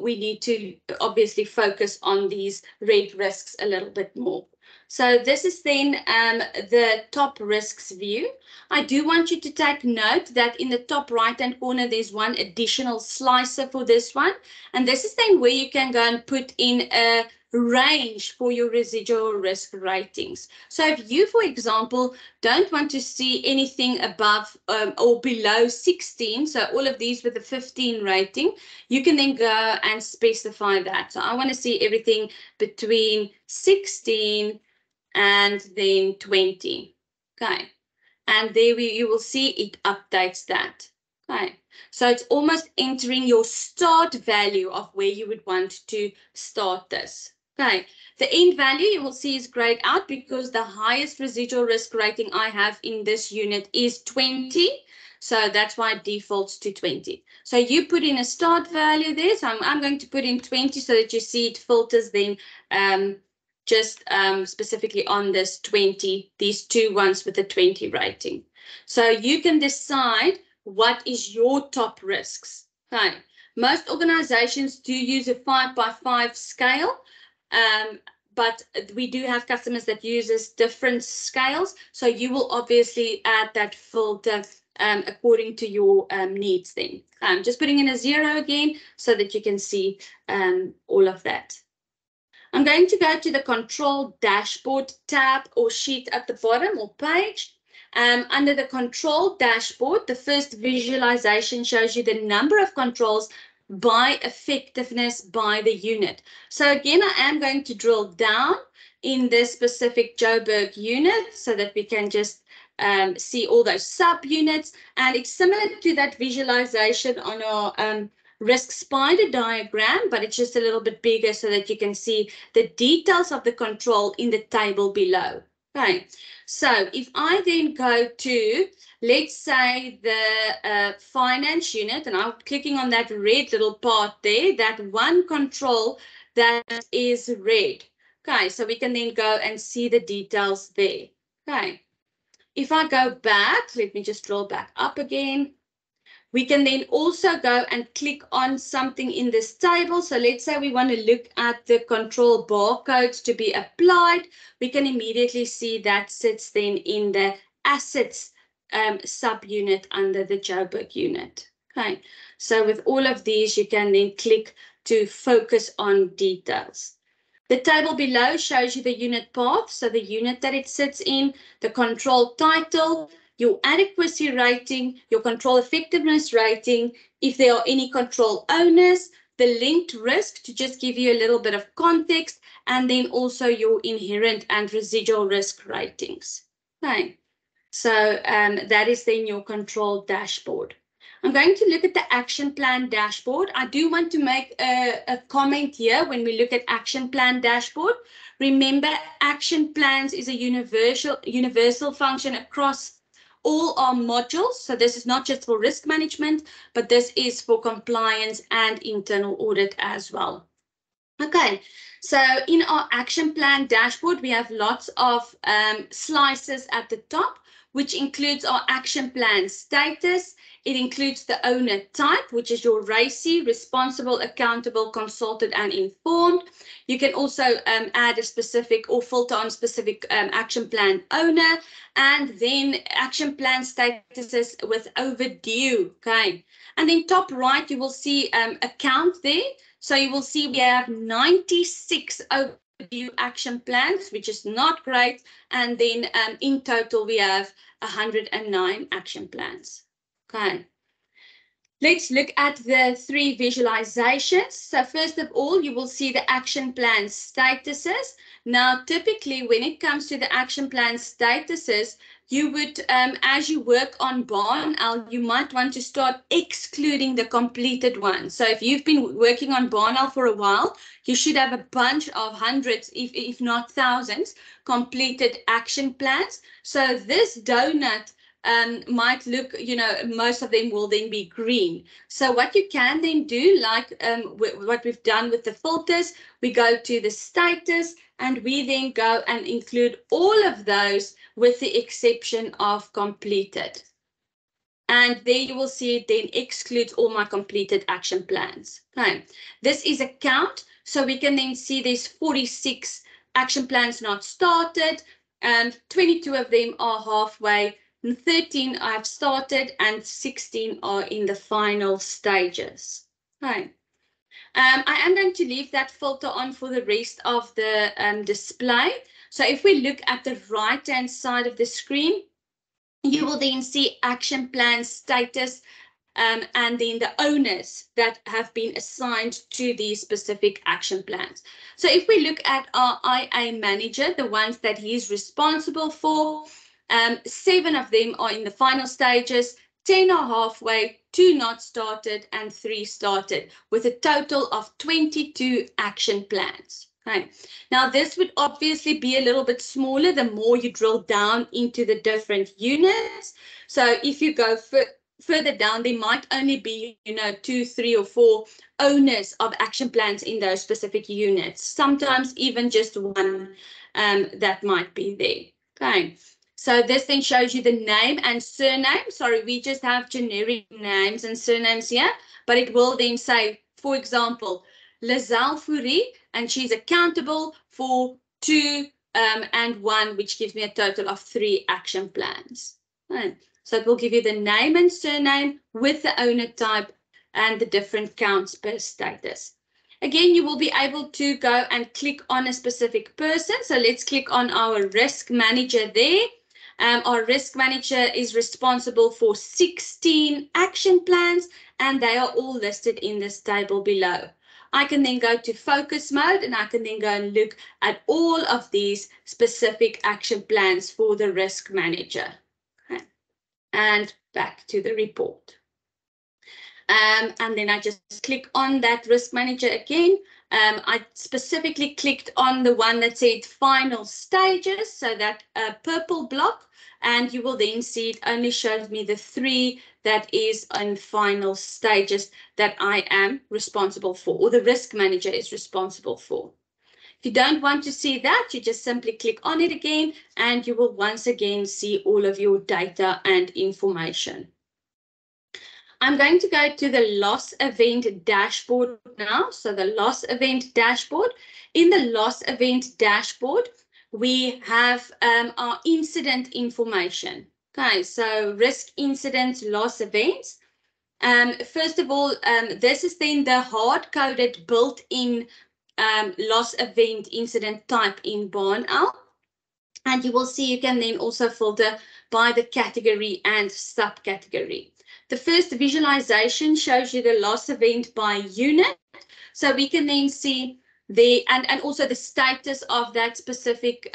We need to obviously focus on these red risks a little bit more. So this is then the top risks view. I do want you to take note that in the top right-hand corner, there's one additional slicer for this one. And this is then where you can go and put in a range for your residual risk ratings. So if you, for example, don't want to see anything above or below 16, so all of these with a 15 rating, you can then go and specify that. So I want to see everything between 16 and then 20. Okay. And there you will see it updates that. Okay. So it's almost entering your start value of where you would want to start this. Okay, the end value you will see is grayed out because the highest residual risk rating I have in this unit is 20. So that's why it defaults to 20. So you put in a start value there. So I'm going to put in 20 so that you see it filters then just specifically on this 20, these two ones with the 20 rating. So you can decide what is your top risks. Okay. Most organizations do use a 5x5 scale. But we do have customers that uses different scales. So you will obviously add that filter according to your needs then. Just putting in a 0 again so that you can see all of that. I'm going to go to the control dashboard tab or sheet at the bottom or page. Under the control dashboard, the first visualization shows you the number of controls by effectiveness by the unit. So again, I am going to drill down in this specific Joburg unit so that we can just see all those subunits. And it's similar to that visualization on our risk spider diagram, but it's just a little bit bigger so that you can see the details of the control in the table below. Okay, so if I then go to, let's say, the finance unit, and I'm clicking on that red little part there, that one control that is red. Okay, so we can then go and see the details there. Okay, if I go back, let me just scroll back up again. We can then also go and click on something in this table. So let's say we want to look at the control barcodes to be applied. We can immediately see that sits then in the assets subunit under the Joburg unit. Okay, so with all of these, you can then click to focus on details. The table below shows you the unit path, so the unit that it sits in, the control title, your adequacy rating, your control effectiveness rating, if there are any control owners, the linked risk to just give you a little bit of context, and then also your inherent and residual risk ratings. Okay, so that is then your control dashboard. I'm going to look at the action plan dashboard. I do want to make a comment here when we look at action plan dashboard. Remember, action plans is a universal function across all our modules. So this is not just for risk management, but this is for compliance and internal audit as well. Okay, so in our action plan dashboard, we have lots of slices at the top, which includes our action plan status. It includes the owner type, which is your RACI, responsible, accountable, consulted, and informed. You can also add a specific or filter on specific action plan owner, and then action plan statuses with overdue. Okay, and then top right, you will see account there. So you will see we have 96 overdue action plans, which is not great. And then in total, we have 109 action plans. Okay. Let's look at the 3 visualizations. So first of all, you will see the action plan statuses. Now, typically, when it comes to the action plan statuses, you would, as you work on BarnOwl, you might want to start excluding the completed ones. So if you've been working on BarnOwl for a while, you should have a bunch of hundreds, if not thousands, completed action plans. So this donut might look, most of them will then be green. So what you can then do, like what we've done with the filters, we go to the status and we then go and include all of those with the exception of completed. And there you will see it then excludes all my completed action plans. Okay, this is a count. So we can then see there's 46 action plans not started, and 22 of them are halfway. 13 I've started and 16 are in the final stages. Okay. I am going to leave that filter on for the rest of the display. So if we look at the right-hand side of the screen, you will then see action plan status and then the owners that have been assigned to these specific action plans. So if we look at our IA manager, the ones that he's responsible for, 7 of them are in the final stages, 10 are halfway, 2 not started, and 3 started, with a total of 22 action plans. Okay. Now, this would obviously be a little bit smaller the more you drill down into the different units. So if you go further down, there might only be, 2, 3, or 4 owners of action plans in those specific units. Sometimes even just one that might be there. Okay. So this then shows you the name and surname. Sorry, we just have generic names and surnames here, but it will then say, for example, Lazelle Fourie, and she's accountable for 2 and 1, which gives me a total of 3 action plans. Right. So it will give you the name and surname with the owner type and the different counts per status. Again, you will be able to go and click on a specific person. So let's click on our risk manager there. Our risk manager is responsible for 16 action plans, and they are all listed in this table below. I can then go to focus mode, and I can then go and look at all of these specific action plans for the risk manager. Okay. And back to the report. And then I just click on that risk manager again. I specifically clicked on the one that said final stages, so that purple block, and you will then see it only shows me the 3 that is in final stages that I am responsible for, or the risk manager is responsible for. If you don't want to see that, you just simply click on it again, and you will once again see all of your data and information. I'm going to go to the loss event dashboard now. So the loss event dashboard. In the loss event dashboard, we have our incident information. Okay, so risk incidents, loss events. First of all, this is then the hard-coded built-in loss event incident type in BarnOwl. And you will see you can then also filter by the category and subcategory. The first visualization shows you the loss event by unit. So we can then see and also the status of that specific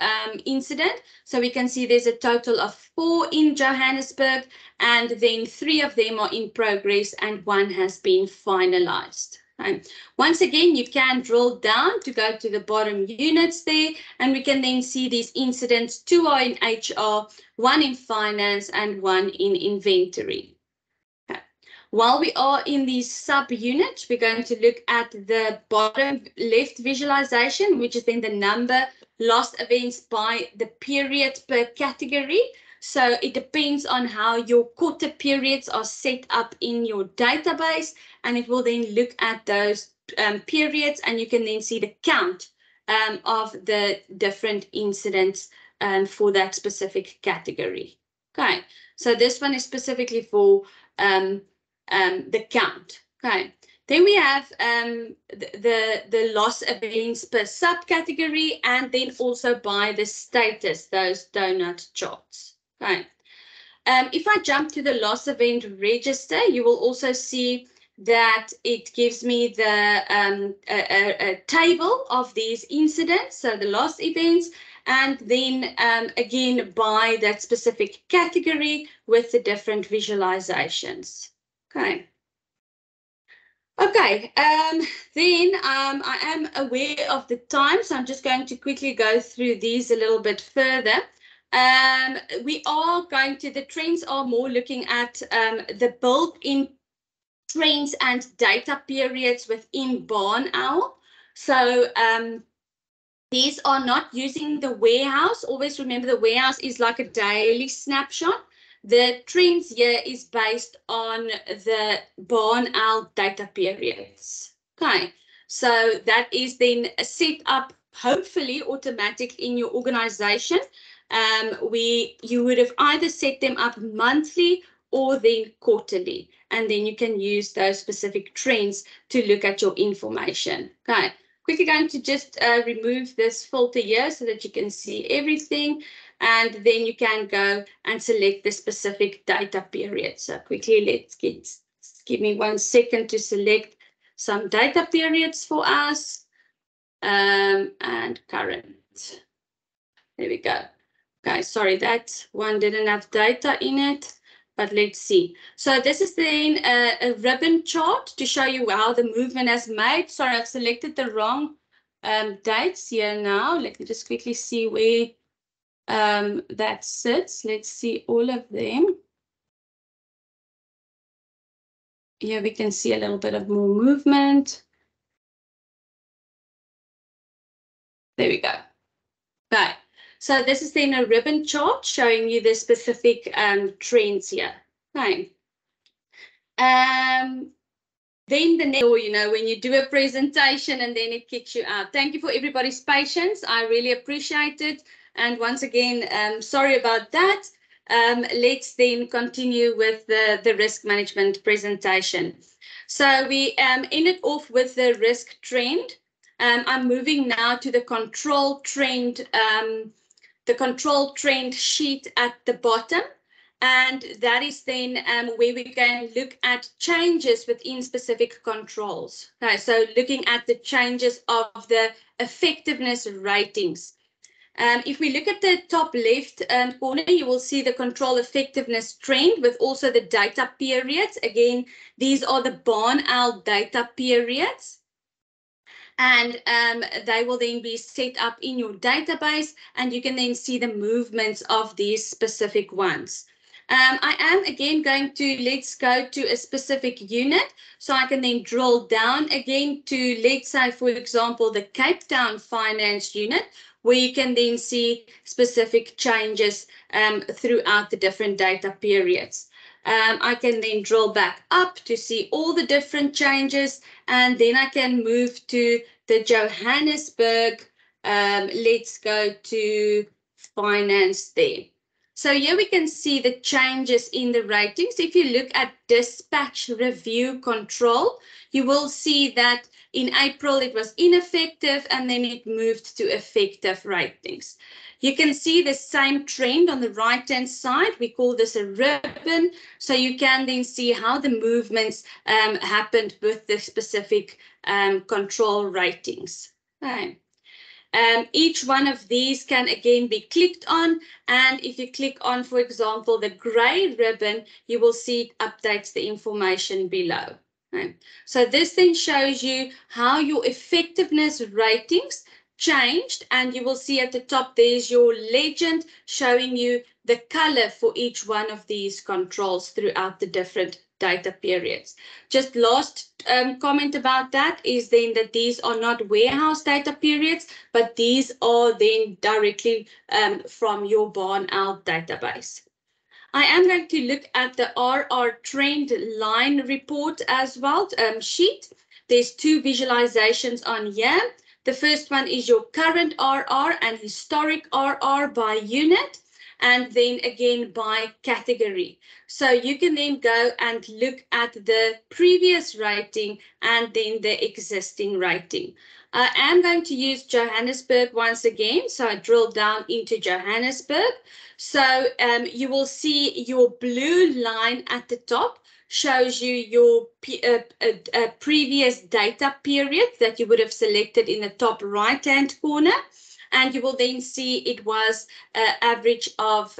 incident. So we can see there's a total of 4 in Johannesburg, and then 3 of them are in progress and 1 has been finalized. Once again, you can drill down to go to the bottom units there, and we can then see these incidents. 2 are in HR, 1 in finance, and 1 in inventory. While we are in the sub-unit, we're going to look at the bottom left visualization, which is then the number lost events by the period per category. So it depends on how your quarter periods are set up in your database, and it will then look at those periods, and you can then see the count of the different incidents for that specific category. Okay, so this one is specifically for the count. Okay, then we have the loss events per subcategory, and then also by the status, those donut charts. Okay, if I jump to the loss event register, you will also see that it gives me the a table of these incidents, so the loss events, and then again by that specific category with the different visualizations. Okay. Okay, then I am aware of the time, so I'm just going to quickly go through these a little bit further. We are going to, the trends are more looking at the built-in trends and data periods within BarnOwl. So these are not using the warehouse. Always remember the warehouse is like a daily snapshot. The trends here is based on the BarnOwl data periods. Okay, so that is then set up hopefully automatic in your organization. You would have either set them up monthly or then quarterly, and then you can use those specific trends to look at your information. Okay, quickly going to just remove this filter here so that you can see everything, and then you can go and select the specific data period. So quickly, give me 1 second to select some data periods for us, and current. There we go. Okay, sorry, that one didn't have data in it, but let's see. So this is then a ribbon chart to show you how the movement has made. Sorry, I've selected the wrong dates here now. Let me just quickly see where that sits. Let's see all of them. Here we can see a little bit of more movement. There we go. Okay. So this is then a ribbon chart showing you the specific trends here. Okay. Then the next, when you do a presentation and then it kicks you out. Thank you for everybody's patience. I really appreciate it. And once again, sorry about that. Let's then continue with the risk management presentation. So we ended off with the risk trend. I'm moving now to the control trend. The control trend sheet at the bottom, and that is then where we can look at changes within specific controls. Okay, so looking at the changes of the effectiveness ratings. If we look at the top left corner, you will see the control effectiveness trend with also the data periods. Again, these are the BarnOwl data periods. And they will then be set up in your database, and you can then see the movements of these specific ones. I am again going to, let's go to a specific unit, so I can then drill down again to, let's say, for example, the Cape Town Finance unit, where you can then see specific changes throughout the different data periods. I can then drill back up to see all the different changes, and then I can move to the Johannesburg. Let's go to finance there. So here we can see the changes in the ratings. If you look at dispatch review control, you will see that in April it was ineffective and then it moved to effective ratings. You can see the same trend on the right-hand side. We call this a ribbon. So you can then see how the movements happened with the specific control ratings. Okay. Each one of these can again be clicked on, and if you click on, for example, the gray ribbon, you will see it updates the information below. Okay. So this then shows you how your effectiveness ratings changed, and you will see at the top there's your legend showing you the color for each one of these controls throughout the different data periods. Just last comment about that is then that these are not warehouse data periods, but these are then directly from your BarnOwl database. I am going to look at the RR trend line report as well, sheet. There's two visualizations on here. The first one is your current RR and historic RR by unit, and then again by category. So you can then go and look at the previous rating and then the existing rating. I am going to use Johannesburg once again. So I drill down into Johannesburg. So you will see your blue line at the top shows you your previous data period that you would have selected in the top right-hand corner. And you will then see it was an average of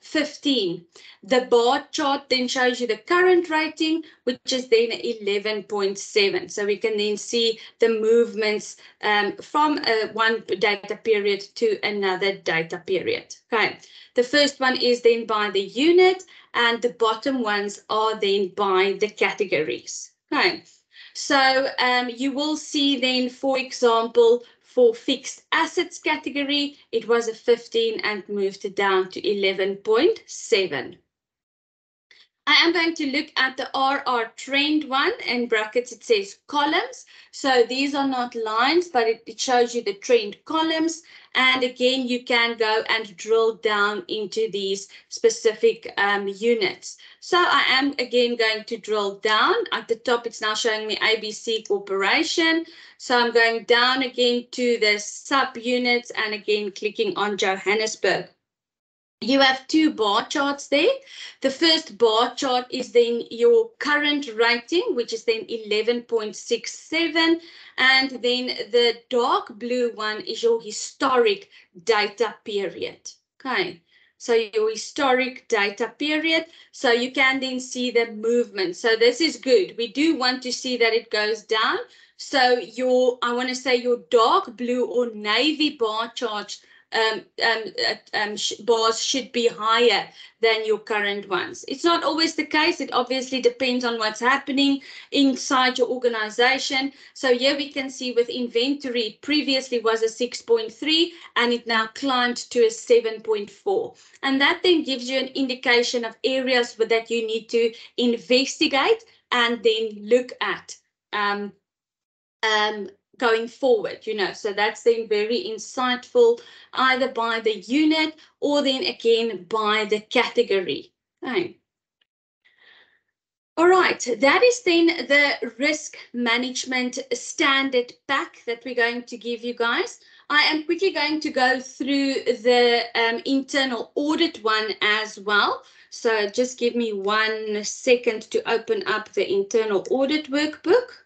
15. The bar chart then shows you the current rating, which is then 11.7. So we can then see the movements from one data period to another data period. Okay. The first one is then by the unit, and the bottom ones are then by the categories. Okay. So you will see then, for example, for fixed assets category, it was a 15 and moved down to 11.7. I am going to look at the RR trend one. In brackets, it says columns. So these are not lines, but it shows you the trend columns. And again, you can go and drill down into these specific units. So I am again going to drill down. At the top, it's now showing me ABC Corporation. So I'm going down again to the subunits and again clicking on Johannesburg. You have two bar charts there. The first bar chart is then your current rating, which is then 11.67. And then the dark blue one is your historic data period. Okay, so your historic data period. So you can then see the movement. So this is good. We do want to see that it goes down. So I want to say your dark blue or navy bar charts bars should be higher than your current ones. It's not always the case. It obviously depends on what's happening inside your organization. So here we can see with inventory, previously was a 6.3 and it now climbed to a 7.4. And that then gives you an indication of areas that you need to investigate and then look at going forward, so that's then very insightful, either by the unit or then again by the category. Okay. All right, that is then the risk management standard pack that we're going to give you guys. I am quickly going to go through the internal audit one as well. So just give me 1 second to open up the internal audit workbook.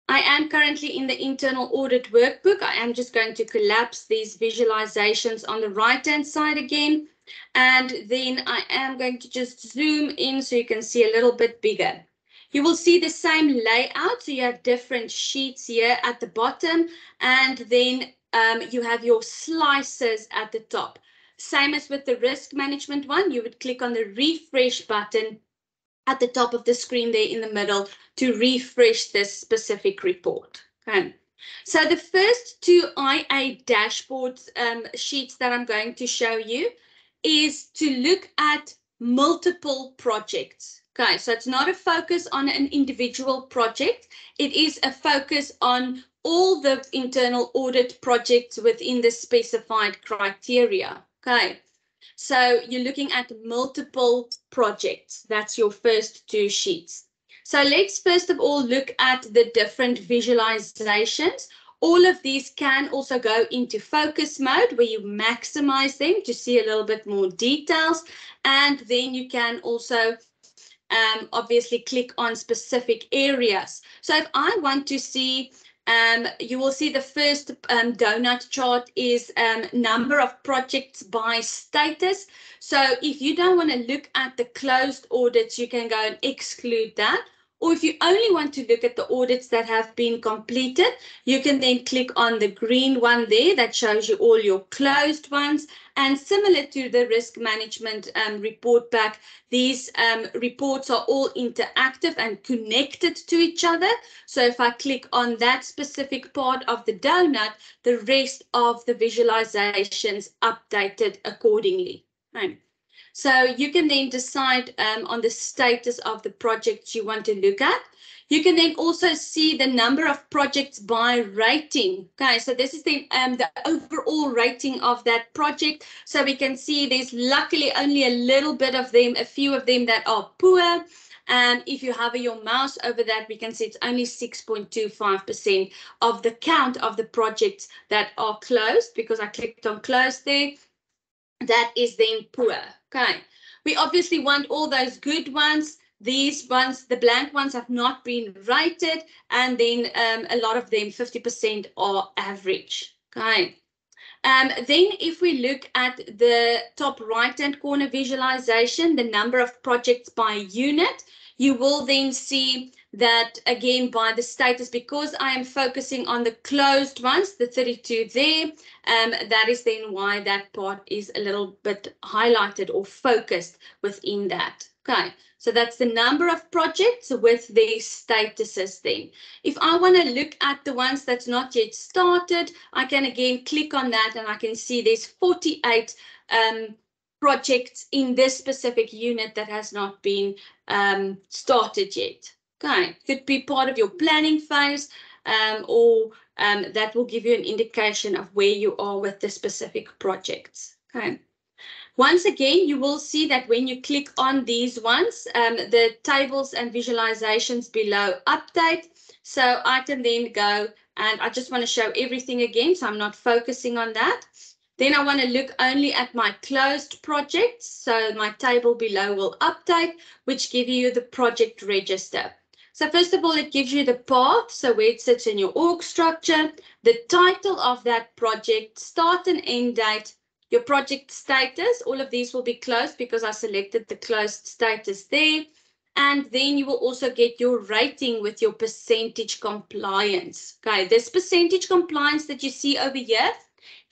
I am currently in the internal audit workbook. I am just going to collapse these visualizations on the right-hand side again. And then I am going to just zoom in so you can see a little bit bigger. You will see the same layout. So you have different sheets here at the bottom. And then you have your slices at the top. Same as with the risk management one, you would click on the refresh button at the top of the screen there in the middle to refresh this specific report. Okay. So the first two IA dashboards sheets that I'm going to show you is to look at multiple projects. Okay, so it's not a focus on an individual project. It is a focus on all the internal audit projects within the specified criteria. Okay. So you're looking at multiple projects. That's your first two sheets. So let's first of all look at the different visualizations. All of these can also go into focus mode where you maximize them to see a little bit more details. And then you can also obviously click on specific areas. So if I want to see, you will see the first donut chart is number of projects by status. So if you don't want to look at the closed audits, you can go and exclude that. Or if you only want to look at the audits that have been completed, you can then click on the green one there that shows you all your closed ones. And similar to the risk management report back, these reports are all interactive and connected to each other. So if I click on that specific part of the donut, the rest of the visualizations updated accordingly. Right. So you can then decide on the status of the projects you want to look at. You can then also see the number of projects by rating. Okay, so this is the overall rating of that project. So we can see there's luckily only a little bit of them, a few of them that are poor. And if you hover your mouse over that, we can see it's only 6.25% of the count of the projects that are closed, because I clicked on closed there. That is then poor. Okay, we obviously want all those good ones. These ones, the blank ones, have not been rated, and then a lot of them, 50%, are average. Okay. Then if we look at the top right-hand corner visualization, the number of projects by unit, you will then see that again by the status, because I am focusing on the closed ones, the 32 there, that is then why that part is a little bit highlighted or focused within that. Okay, so that's the number of projects with their statuses then. If I want to look at the ones that's not yet started, I can again click on that and I can see there's 48 projects in this specific unit that has not been started yet. Okay, could be part of your planning phase, or that will give you an indication of where you are with the specific projects. Okay. Once again, you will see that when you click on these ones, the tables and visualizations below update. So I can then go, and I just want to show everything again, so I'm not focusing on that. Then I want to look only at my closed projects. So my table below will update, which give you the project register. So first of all, it gives you the path, so where it sits in your org structure, the title of that project, start and end date, your project status. All of these will be closed because I selected the closed status there. And then you will also get your rating with your percentage compliance. Okay, this percentage compliance that you see over here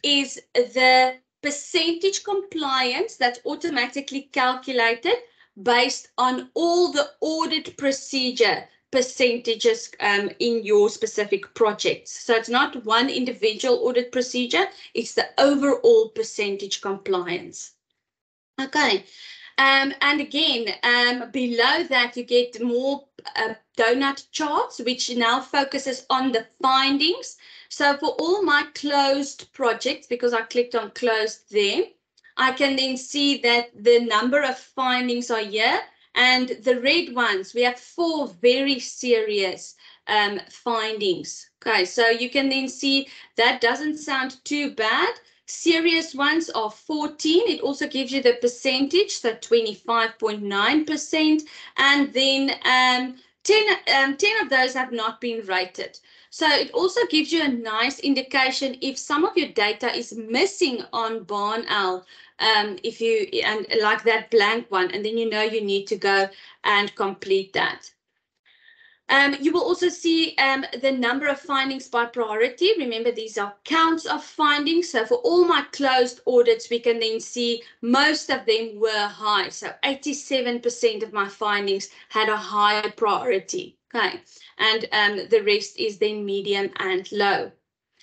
is the percentage compliance that's automatically calculated based on all the audit procedure percentages in your specific projects. So it's not one individual audit procedure, it's the overall percentage compliance. Okay, and again, below that you get more donut charts, which now focuses on the findings. So for all my closed projects, because I clicked on closed there, I can then see that the number of findings are here, and the red ones, we have 4 very serious findings. Okay, so you can then see that doesn't sound too bad. Serious ones are 14. It also gives you the percentage, so 25.9%, and then 10 of those have not been rated. So it also gives you a nice indication if some of your data is missing on BarnOwl, if you, and like that blank one, and then you know you need to go and complete that. You will also see the number of findings by priority. Remember, these are counts of findings. So for all my closed audits, we can then see most of them were high. So 87% of my findings had a higher priority. Okay, and the rest is then medium and low.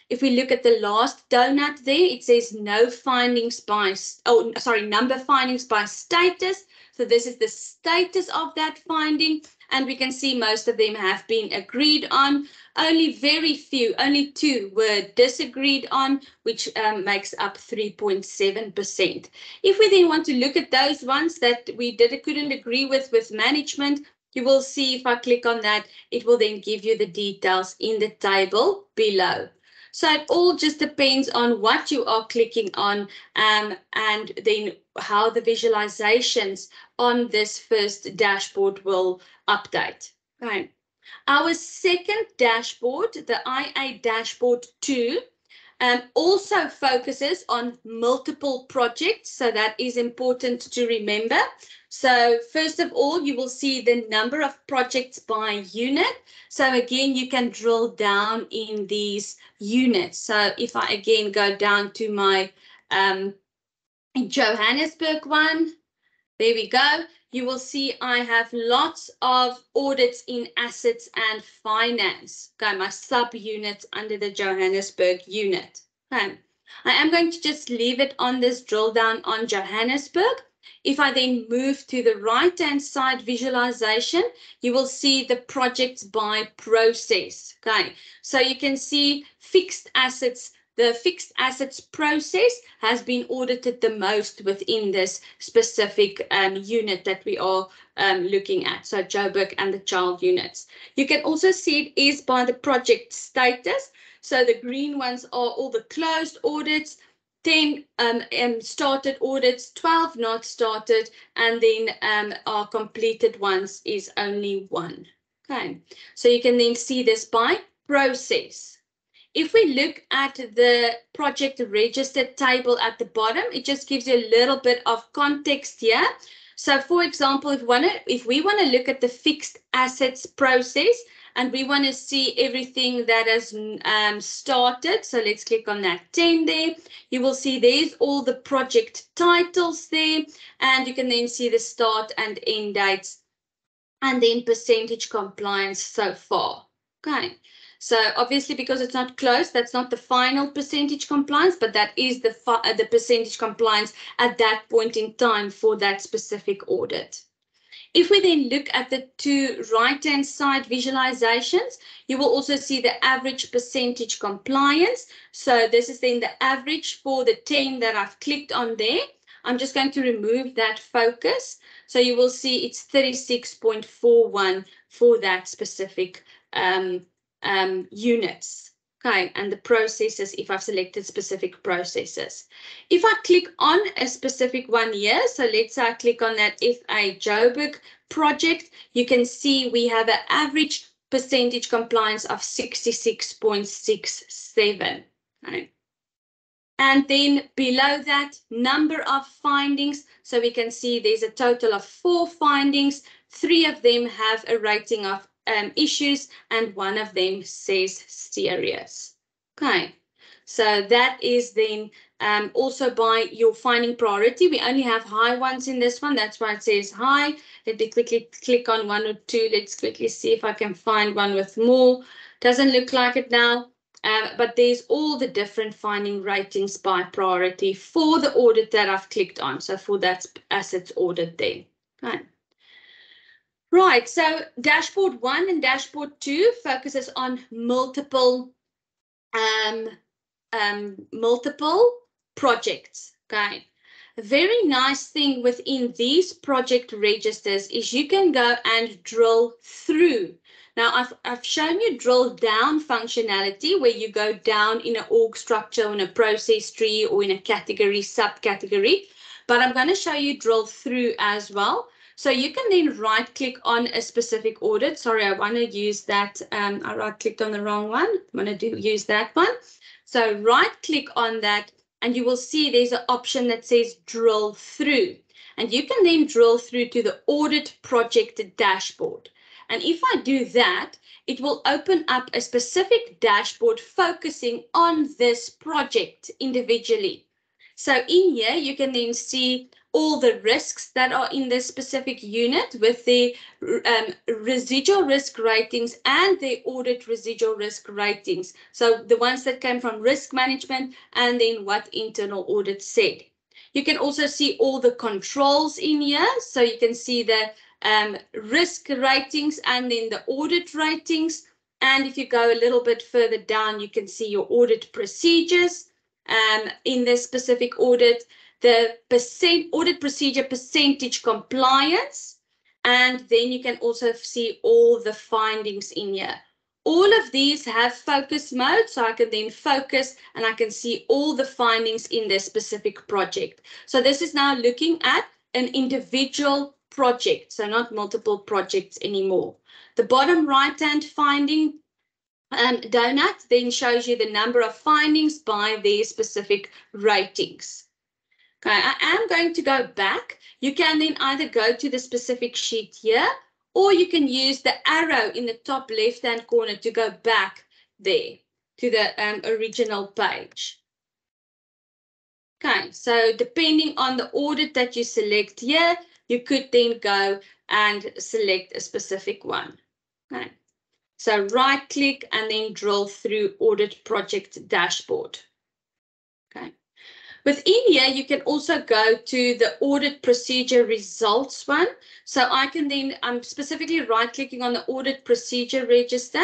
If we look at the last donut there, it says no findings by, number findings by status. So this is the status of that finding, and we can see most of them have been agreed on. Only very few, only 2 were disagreed on, which makes up 3.7%. If we then want to look at those ones that we couldn't agree with management, you will see if I click on that, it will then give you the details in the table below. So it all just depends on what you are clicking on and then how the visualizations on this first dashboard will update. Okay. Our second dashboard, the IA dashboard 2, also focuses on multiple projects. So that is important to remember. So first of all, you will see the number of projects by unit. So again, you can drill down in these units. So if I again go down to my Johannesburg one, there we go. You will see I have lots of audits in assets and finance. Okay, my sub-units under the Johannesburg unit. Okay. I am going to just leave it on this drill down on Johannesburg. If I then move to the right-hand side visualization, you will see the projects by process. Okay, so you can see fixed assets. The fixed assets process has been audited the most within this specific unit that we are looking at. So Joburg and the child units. You can also see it is by the project status. So the green ones are all the closed audits, 10 started audits, 12 not started, and then our completed ones is only 1. Okay, so you can then see this by process. If we look at the project register table at the bottom, it just gives you a little bit of context here. So for example, if we want to look at the fixed assets process, and we want to see everything that has started. So let's click on that 10 there. You will see there's all the project titles there, and you can then see the start and end dates, and then percentage compliance so far. Okay. So obviously, because it's not closed, that's not the final percentage compliance, but that is the percentage compliance at that point in time for that specific audit. If we then look at the 2 right-hand side visualizations, you will also see the average percentage compliance. So this is then the average for the 10 that I've clicked on there. I'm just going to remove that focus. So you will see it's 36.41 for that specific units. Okay, and the processes, if I've selected specific processes. If I click on a specific one here, so let's say I click on that FA Joburg project, you can see we have an average percentage compliance of 66.67. Okay. And then below that, number of findings. So we can see there's a total of 4 findings. 3 of them have a rating of issues, and 1 of them says serious. Okay, so that is then also by your finding priority. We only have high ones in this one. That's why it says high. Let me quickly click on 1 or 2. Let's quickly see if I can find one with more. Doesn't look like it now. But there's all the different finding ratings by priority for the audit that I've clicked on. So for that assets audit there. Okay. Right, so dashboard 1 and dashboard 2 focuses on multiple projects. Okay. A very nice thing within these project registers is you can go and drill through. Now, I've shown you drill down functionality where you go down in an org structure, in a process tree, or in a category, subcategory. But I'm going to show you drill through as well. So you can then right click on a specific audit. Sorry, I want to use that. I right clicked on the wrong one. I'm going to use that one. So right click on that, and you will see there's an option that says drill through. And you can then drill through to the audit project dashboard. And if I do that, it will open up a specific dashboard focusing on this project individually. So in here, you can then see all the risks that are in this specific unit with the residual risk ratings and the audit residual risk ratings. So the ones that came from risk management and then what internal audit said. You can also see all the controls in here. So you can see the risk ratings and then the audit ratings. And if you go a little bit further down, you can see your audit procedures in this specific audit, the audit procedure percentage compliance, and then you can also see all the findings in here. All of these have focus mode, so I can then focus and I can see all the findings in this specific project. So this is now looking at an individual project, so not multiple projects anymore. The bottom right-hand finding donut then shows you the number of findings by their specific ratings. Okay, I am going to go back. You can then either go to the specific sheet here, or you can use the arrow in the top left-hand corner to go back there to the original page. Okay, so depending on the audit that you select here, you could then go and select a specific one. Okay. So right click and then drill through audit project dashboard. Okay. Within here, you can also go to the audit procedure results one. So I can then, I'm specifically right clicking on the audit procedure register.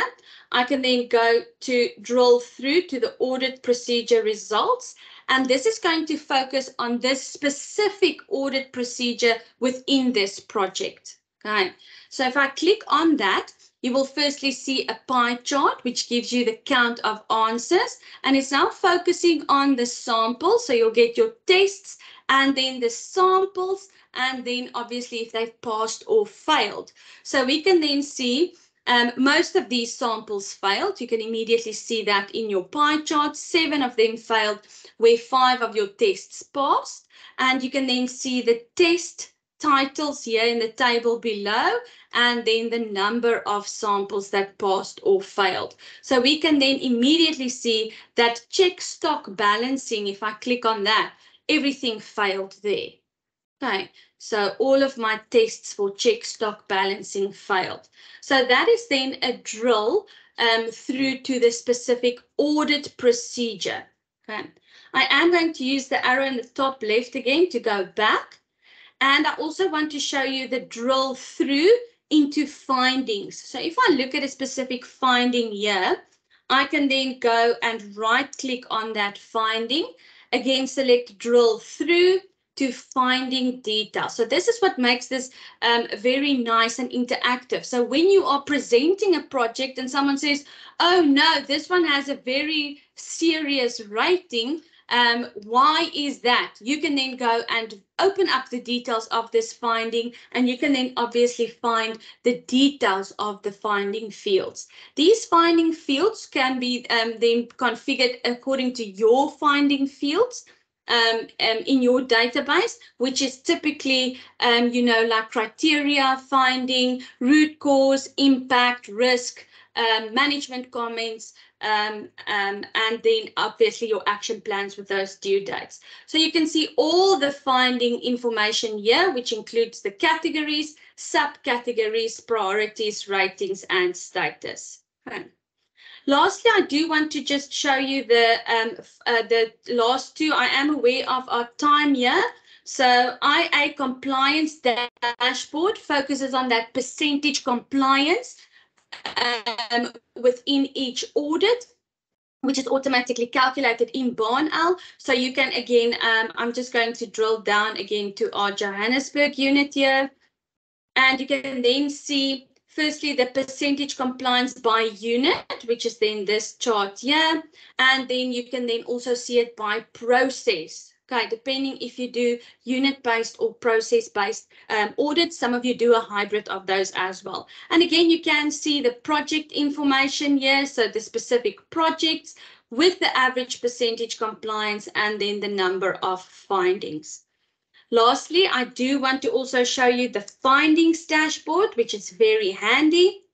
I can then go to drill through to the audit procedure results. And this is going to focus on this specific audit procedure within this project. Okay. So if I click on that, you will firstly see a pie chart, which gives you the count of answers, and it's now focusing on the samples. So you'll get your tests and then the samples, and then obviously if they've passed or failed. So we can then see most of these samples failed. You can immediately see that in your pie chart. 7 of them failed, where 5 of your tests passed. And you can then see the test titles here in the table below, and then the number of samples that passed or failed. So we can then immediately see that check stock balancing. If I click on that, everything failed there. Okay, so all of my tests for check stock balancing failed. So that is then a drill through to the specific audit procedure. Okay, I am going to use the arrow in the top left again to go back. And I also want to show you the drill through into findings. So if I look at a specific finding here, I can then go and right click on that finding. Again, select drill through to finding details. So this is what makes this very nice and interactive. So when you are presenting a project and someone says, oh no, this one has a very serious rating, why is that? You can then go and open up the details of this finding, and you can then obviously find the details of the finding fields. These finding fields can be then configured according to your finding fields in your database, which is typically, like criteria, finding, root cause, impact, risk, management comments, and then obviously your action plans with those due dates. So you can see all the finding information here, which includes the categories, subcategories, priorities, ratings, and status. Okay. Lastly, I do want to just show you the last two. I am aware of our time here. So IA compliance dashboard focuses on that percentage compliance within each audit, which is automatically calculated in BarnOwl. So you can, again, I'm just going to drill down again to our Johannesburg unit here. And you can then see, firstly, the percentage compliance by unit, which is then this chart here. And then you can then also see it by process. Okay, depending if you do unit-based or process-based audits, some of you do a hybrid of those as well. And again, you can see the project information here, so the specific projects with the average percentage compliance and then the number of findings. Lastly, I do want to also show you the findings dashboard, which is very handy.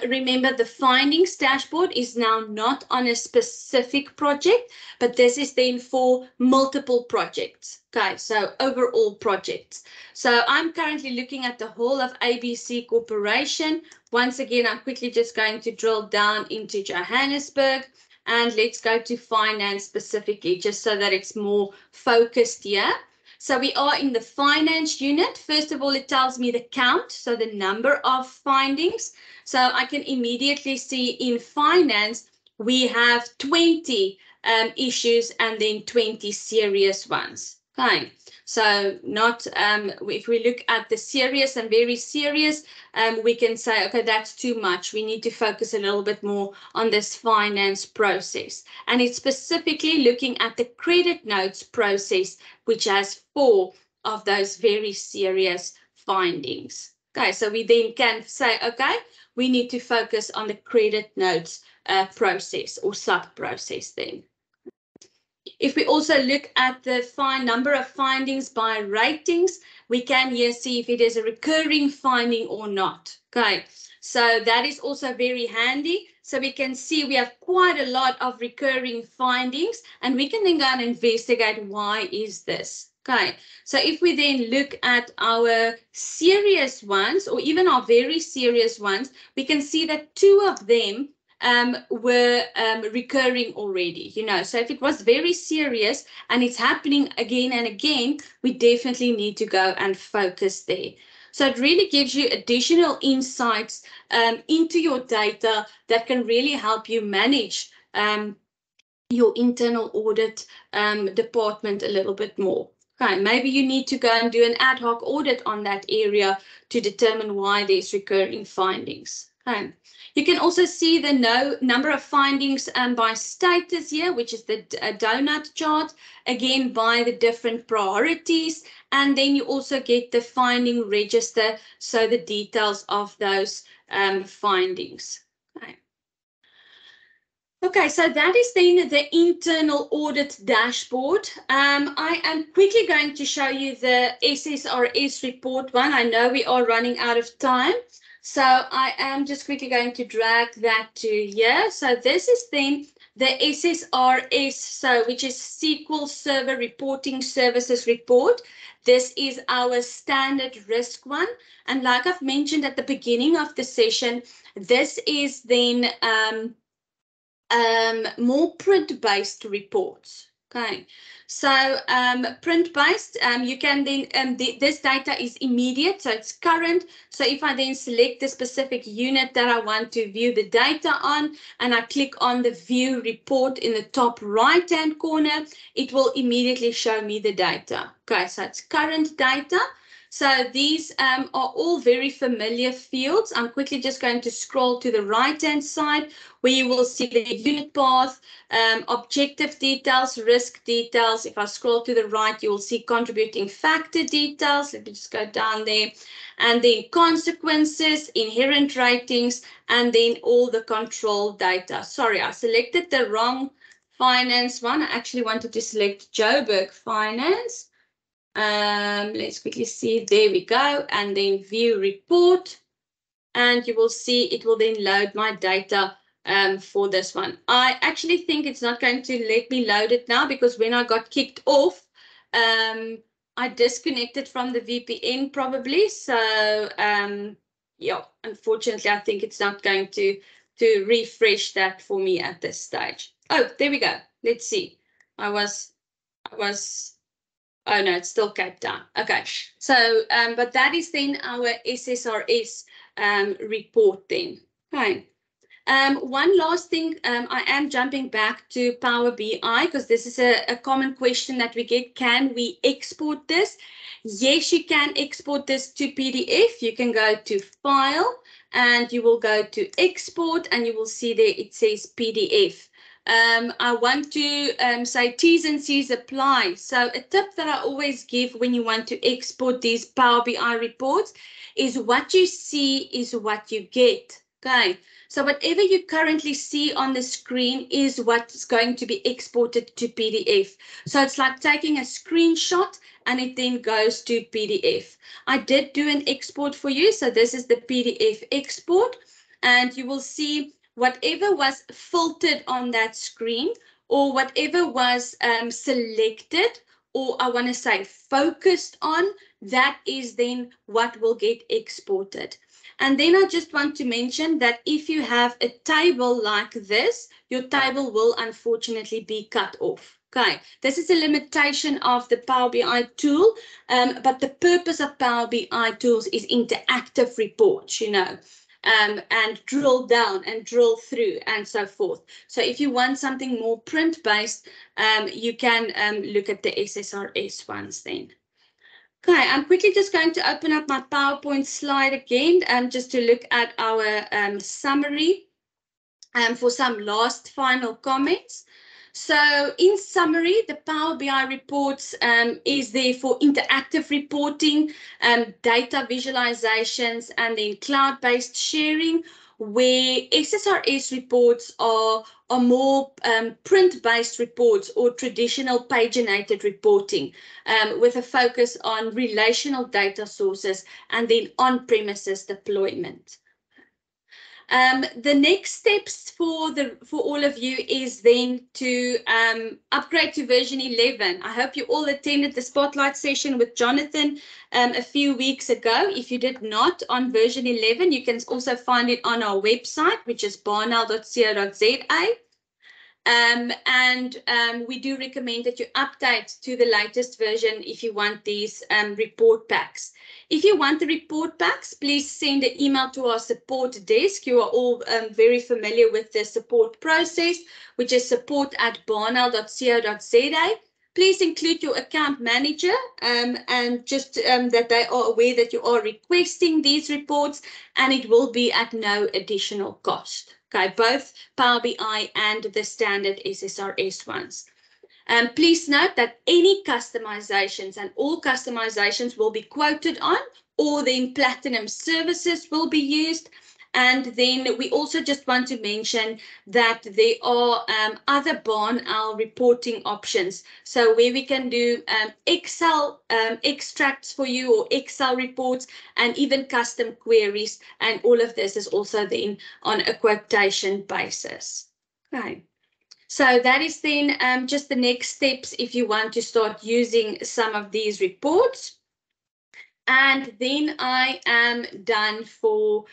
Remember, the findings dashboard is now not on a specific project, but this is then for multiple projects. Okay, so overall projects. So I'm currently looking at the whole of ABC Corporation. Once again, I'm quickly just going to drill down into Johannesburg, and let's go to finance specifically, just so that it's more focused here. So we are in the finance unit. First of all, it tells me the count, so the number of findings. So I can immediately see in finance, we have 20 issues and then 20 serious ones. Okay, so not, if we look at the serious and very serious, we can say, okay, that's too much. We need to focus a little bit more on this finance process. And it's specifically looking at the credit notes process, which has 4 of those very serious findings. Okay, so we then can say, okay, we need to focus on the credit notes process or sub-process then. If we also look at the number of findings by ratings, we can here see if it is a recurring finding or not. Okay, so that is also very handy. So we can see we have quite a lot of recurring findings, and we can then go and investigate why is this. Okay, so if we then look at our serious ones or even our very serious ones, we can see that 2 of them were recurring already, you know. So if it was very serious and it's happening again and again, we definitely need to go and focus there. So it really gives you additional insights into your data that can really help you manage your internal audit department a little bit more. Okay, maybe you need to go and do an ad hoc audit on that area to determine why there's recurring findings. Okay. You can also see the number of findings by status here, which is the donut chart, again by the different priorities. And then you also get the finding register, so the details of those findings. Okay. Okay, so that is then the internal audit dashboard. I am quickly going to show you the SSRS report one. I know we are running out of time, so I am just quickly going to drag that to here. So this is then the SSRS, so which is SQL Server Reporting Services report. This is our standard risk one. And like I've mentioned at the beginning of the session, this is then more print-based reports. Okay, so print-based, you can then, this data is immediate, so it's current. So if I then select the specific unit that I want to view the data on, and I click on the view report in the top right-hand corner, it will immediately show me the data. Okay, so it's current data. So these are all very familiar fields. I'm quickly just going to scroll to the right-hand side where you will see the unit path, objective details, risk details. If I scroll to the right, you will see contributing factor details. Let me just go down there. And then consequences, inherent ratings, and then all the control data. Sorry, I selected the wrong finance one. I actually wanted to select Joburg Finance. Let's quickly see, there we go, and then view report, and you will see it will then load my data for this one. I actually think it's not going to let me load it now because when I got kicked off, I disconnected from the VPN probably. So yeah, unfortunately, I think it's not going to refresh that for me at this stage. Oh, there we go. Let's see. I was. Oh, no, it's still Cape Town. Okay, so, but that is then our SSRS report then. Okay. One last thing, I am jumping back to Power BI because this is a common question that we get. Can we export this? Yes, you can export this to PDF. You can go to File and you will go to Export and you will see there it says PDF. I want to say T's and C's apply. So a tip that I always give when you want to export these Power BI reports is what you see is what you get. Okay, so whatever you currently see on the screen is what's going to be exported to PDF. So it's like taking a screenshot and it then goes to PDF. I did do an export for you. So this is the PDF export. and you will see whatever was filtered on that screen or whatever was selected, or I want to say focused on, that is then what will get exported. And then I just want to mention that if you have a table like this, your table will unfortunately be cut off. Okay, this is a limitation of the Power BI tool, but the purpose of Power BI tools is interactive reports, you know, and drill down and drill through and so forth. So if you want something more print-based, you can look at the SSRS ones then. Okay, I'm quickly just going to open up my PowerPoint slide again, just to look at our summary for some last final comments. So in summary, the Power BI reports is there for interactive reporting, data visualizations, and then cloud-based sharing, where SSRS reports are more print-based reports or traditional paginated reporting, with a focus on relational data sources and then on-premises deployment. The next steps for all of you is then to upgrade to version 11. I hope you all attended the spotlight session with Jonathan a few weeks ago. If you did not, on version 11, you can also find it on our website, which is barnowl.co.za. We do recommend that you update to the latest version if you want these report packs. If you want the report packs, please send an email to our support desk. You are all very familiar with the support process, which is support@barnowl.co.za. Please include your account manager and just that they are aware that you are requesting these reports, and it will be at no additional cost. Okay, both Power BI and the standard SSRS ones. Please note that any customizations and all customizations will be quoted on, or then platinum services will be used. And then we also just want to mention that there are other BarnOwl reporting options. So where we can do Excel extracts for you, or Excel reports, and even custom queries. And all of this is also then on a quotation basis. Okay. So that is then just the next steps if you want to start using some of these reports. And then I am done for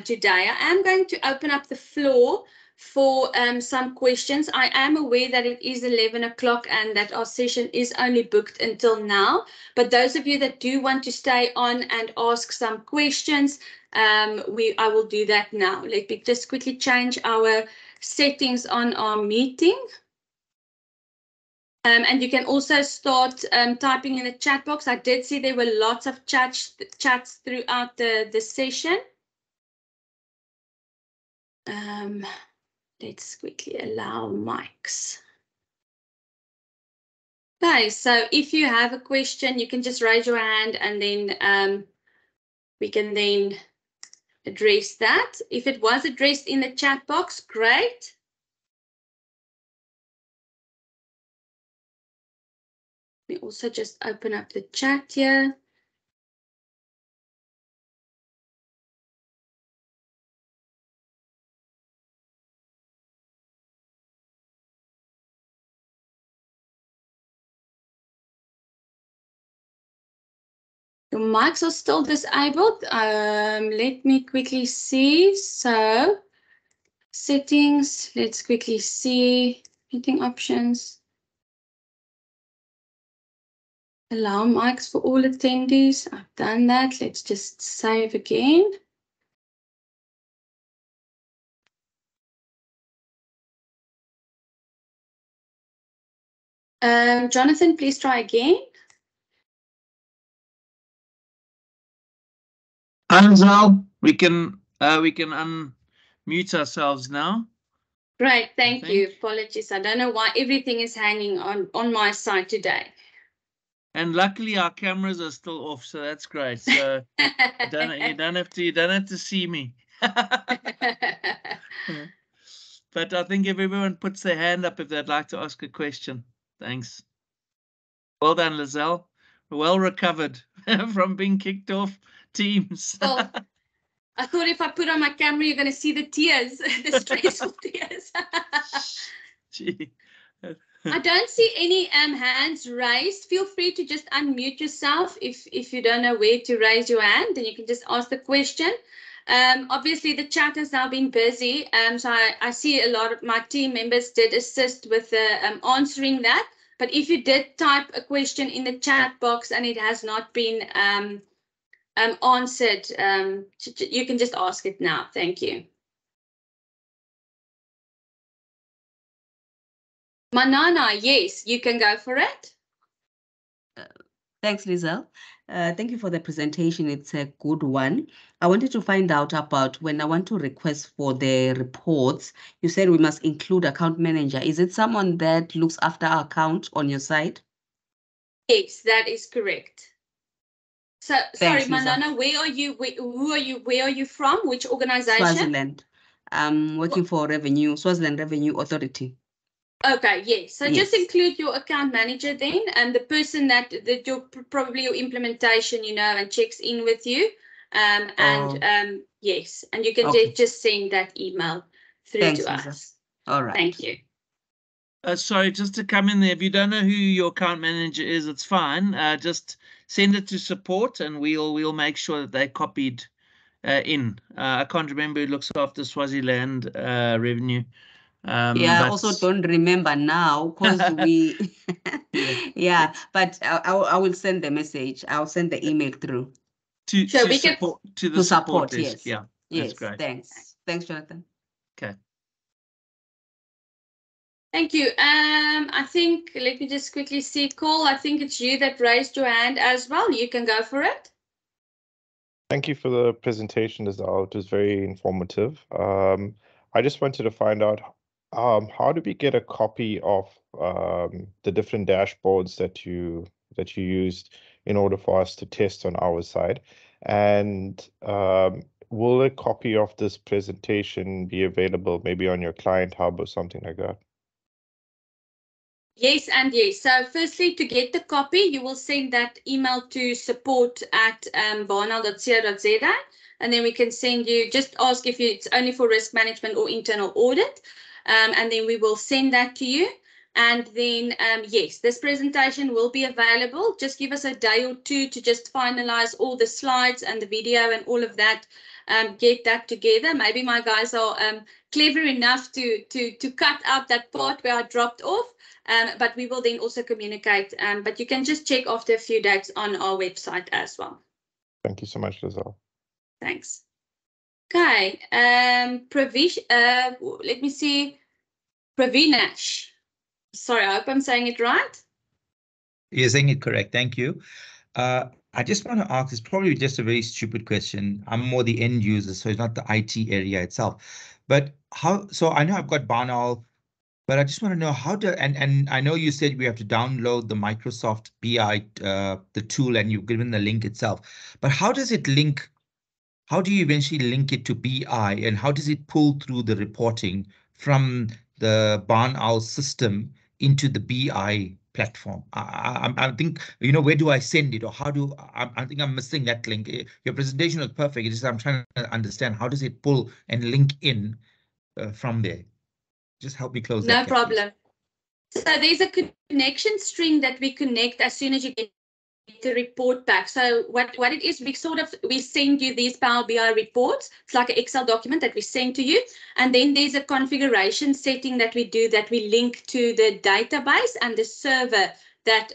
today. I am going to open up the floor for some questions. I am aware that it is 11 o'clock and that our session is only booked until now. But those of you that do want to stay on and ask some questions, I will do that now. Let me just quickly change our settings on our meeting. And you can also start typing in the chat box. I did see there were lots of chats throughout the session. Let's quickly allow mics. Okay, so if you have a question, you can just raise your hand and then we can then address that. If it was addressed in the chat box, great. We also just open up the chat here. Your mics are still disabled. Let me quickly see. So settings, let's quickly see meeting options. Allow mics for all attendees. I've done that. Let's just save again. Jonathan, please try again. Ansel, we can unmute ourselves now. Great, thank you. Apologies, I don't know why everything is hanging on my side today. And luckily our cameras are still off, so that's great. So you don't have to see me. But I think if everyone puts their hand up if they'd like to ask a question. Thanks. Well done, Lizelle. Well recovered from being kicked off Teams. Well, I thought if I put on my camera, you're going to see the tears, the stressful tears. Gee. I don't see any hands raised. Feel free to just unmute yourself if you don't know where to raise your hand, then you can just ask the question. Obviously, the chat has now been busy, so I see a lot of my team members did assist with answering that. But if you did type a question in the chat box and it has not been answered, you can just ask it now. Thank you. Manana, yes, you can go for it. Thanks, Lizelle. Thank you for the presentation. It's a good one. I wanted to find out about when I want to request for the reports. You said we must include account manager. Is it someone that looks after our account on your side? Yes, that is correct. So, Thanks, sorry, Manana, where are you? Who are you? Where are you from? Which organization? Swaziland. I'm working for Swaziland Revenue Authority. Okay, yes. So Yes. just include your account manager then, and the person that probably your implementation, and checks in with you. Yes, and you can just send that email through to Lisa. us. All right. Thank you. Sorry, just to come in there, if you don't know who your account manager is, it's fine. Just send it to support and we'll make sure that they're copied in. I can't remember who looks after Swaziland revenue. I also don't remember now because we but I will send the message. I'll send the email through to the support desk. Yes. Yeah, yes, that's great. Thanks, Jonathan. Okay. Thank you. I think, let me just quickly see, Cole, I think it's you that raised your hand as well. You can go for it. Thank you for the presentation, Lizelle. It was very informative. I just wanted to find out how do we get a copy of the different dashboards that you used in order for us to test on our side? And will a copy of this presentation be available maybe on your client hub or something like that? Yes and yes. So firstly, to get the copy, you will send that email to support@barnowl.co.za, and then we can send you, just ask if it's only for risk management or internal audit, and then we will send that to you. And then, yes, this presentation will be available. Just give us a day or two to just finalize all the slides and the video and all of that, get that together. Maybe my guys are clever enough to cut out that part where I dropped off. But we will then also communicate. But you can just check after a few days on our website as well. Thank you so much, Lizelle. Thanks. Okay. Let me see. Pravinash. Sorry, I hope I'm saying it right. You're saying it correct. Thank you. I just want to ask, it's probably just a very stupid question. I'm more the end user, so it's not the IT area itself. But so I know I've got BarnOwl, but I just want to know how to, and I know you said we have to download the Microsoft BI, the tool, and you've given the link itself. But how does it link? How do you eventually link it to BI, and how does it pull through the reporting from the BarnOwl system into the BI platform? I think, where do I send it, or how do I think I'm missing that link. Your presentation was perfect. It's just I'm trying to understand how does it pull and link in from there. Just help me close that. No problem. So there's a connection string that we connect as soon as you get the report back. So what it is, we send you these Power BI reports. It's like an Excel document that we send to you. And then there's a configuration setting that we do that we link to the database and the server that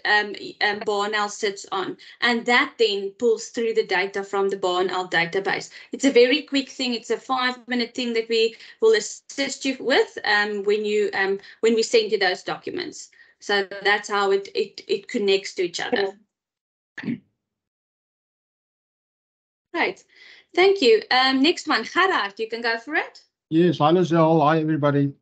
BarnOwl sits on. And that then pulls through the data from the BarnOwl database. It's a very quick thing. It's a 5-minute thing that we will assist you with when we send you those documents. So that's how it connects to each other. Right. Thank you. Next one, Gerard, you can go for it. Yes, hi Lizelle, hi everybody.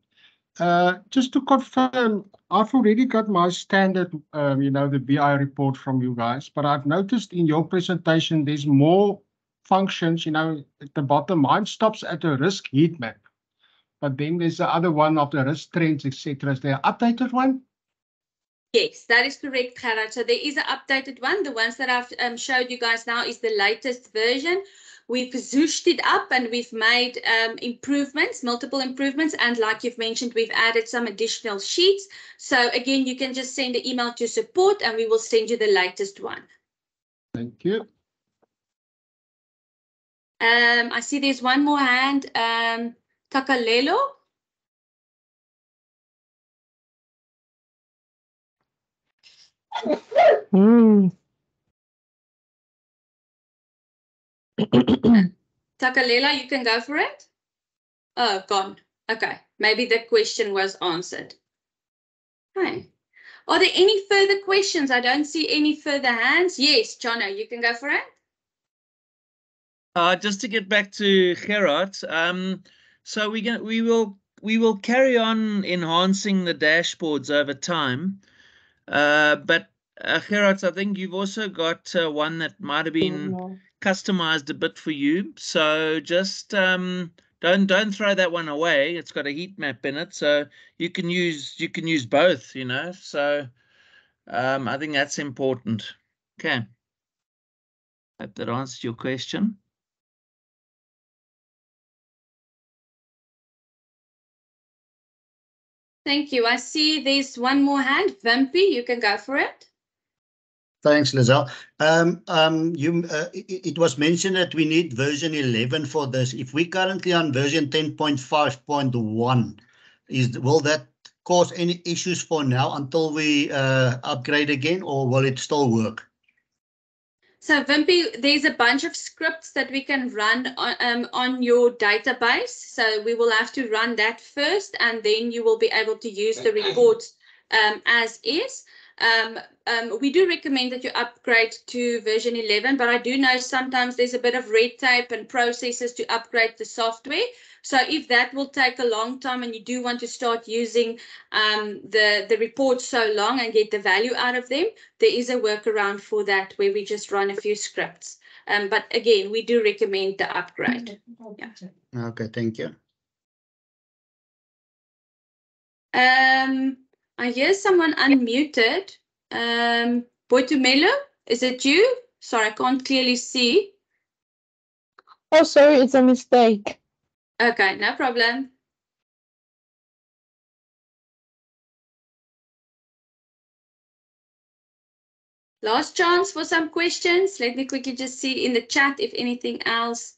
Just to confirm, I've already got my standard, the BI report from you guys, but I've noticed in your presentation, there's more functions, at the bottom. Mine stops at a risk heat map, but then there's the other one of the risk trends, etc. Is there an updated one? Yes, that is correct, Gerard. So there is an updated one. The ones that I've showed you guys now is the latest version. we've zooshed it up and we've made improvements, multiple improvements. And like you've mentioned, we've added some additional sheets. So again, you can just send an email to support and we will send you the latest one. Thank you. I see there's one more hand, Takalelo. Takalela, you can go for it. Oh, gone. Okay, maybe the question was answered. Hi. Are there any further questions? I don't see any further hands. Yes, Jono, you can go for it. Just to get back to Gerard, so we will carry on enhancing the dashboards over time. But Gerard, I think you've also got one that might have been customized a bit for you. So just don't throw that one away. It's got a heat map in it, so you can use both. You know, so I think that's important. Okay. Hope that answers your question. Thank you. I see there's one more hand. Wimpy, you can go for it. Thanks, Lizelle. It was mentioned that we need version 11 for this. If we're currently on version 10.5.1, will that cause any issues for now until we upgrade again, or will it still work? So Wimpy, there's a bunch of scripts that we can run on your database. So we will have to run that first, and then you will be able to use the reports as is. We do recommend that you upgrade to version 11, but I do know sometimes there's a bit of red tape and processes to upgrade the software. So if that will take a long time and you do want to start using the reports so long and get the value out of them, there is a workaround for that where we just run a few scripts. But again, we do recommend the upgrade. Yeah. Okay, thank you. I hear someone unmuted. Boitumelo, is it you? Sorry, I can't clearly see. Oh, sorry, it's a mistake. Okay, no problem. Last chance for some questions. Let me quickly just see in the chat if anything else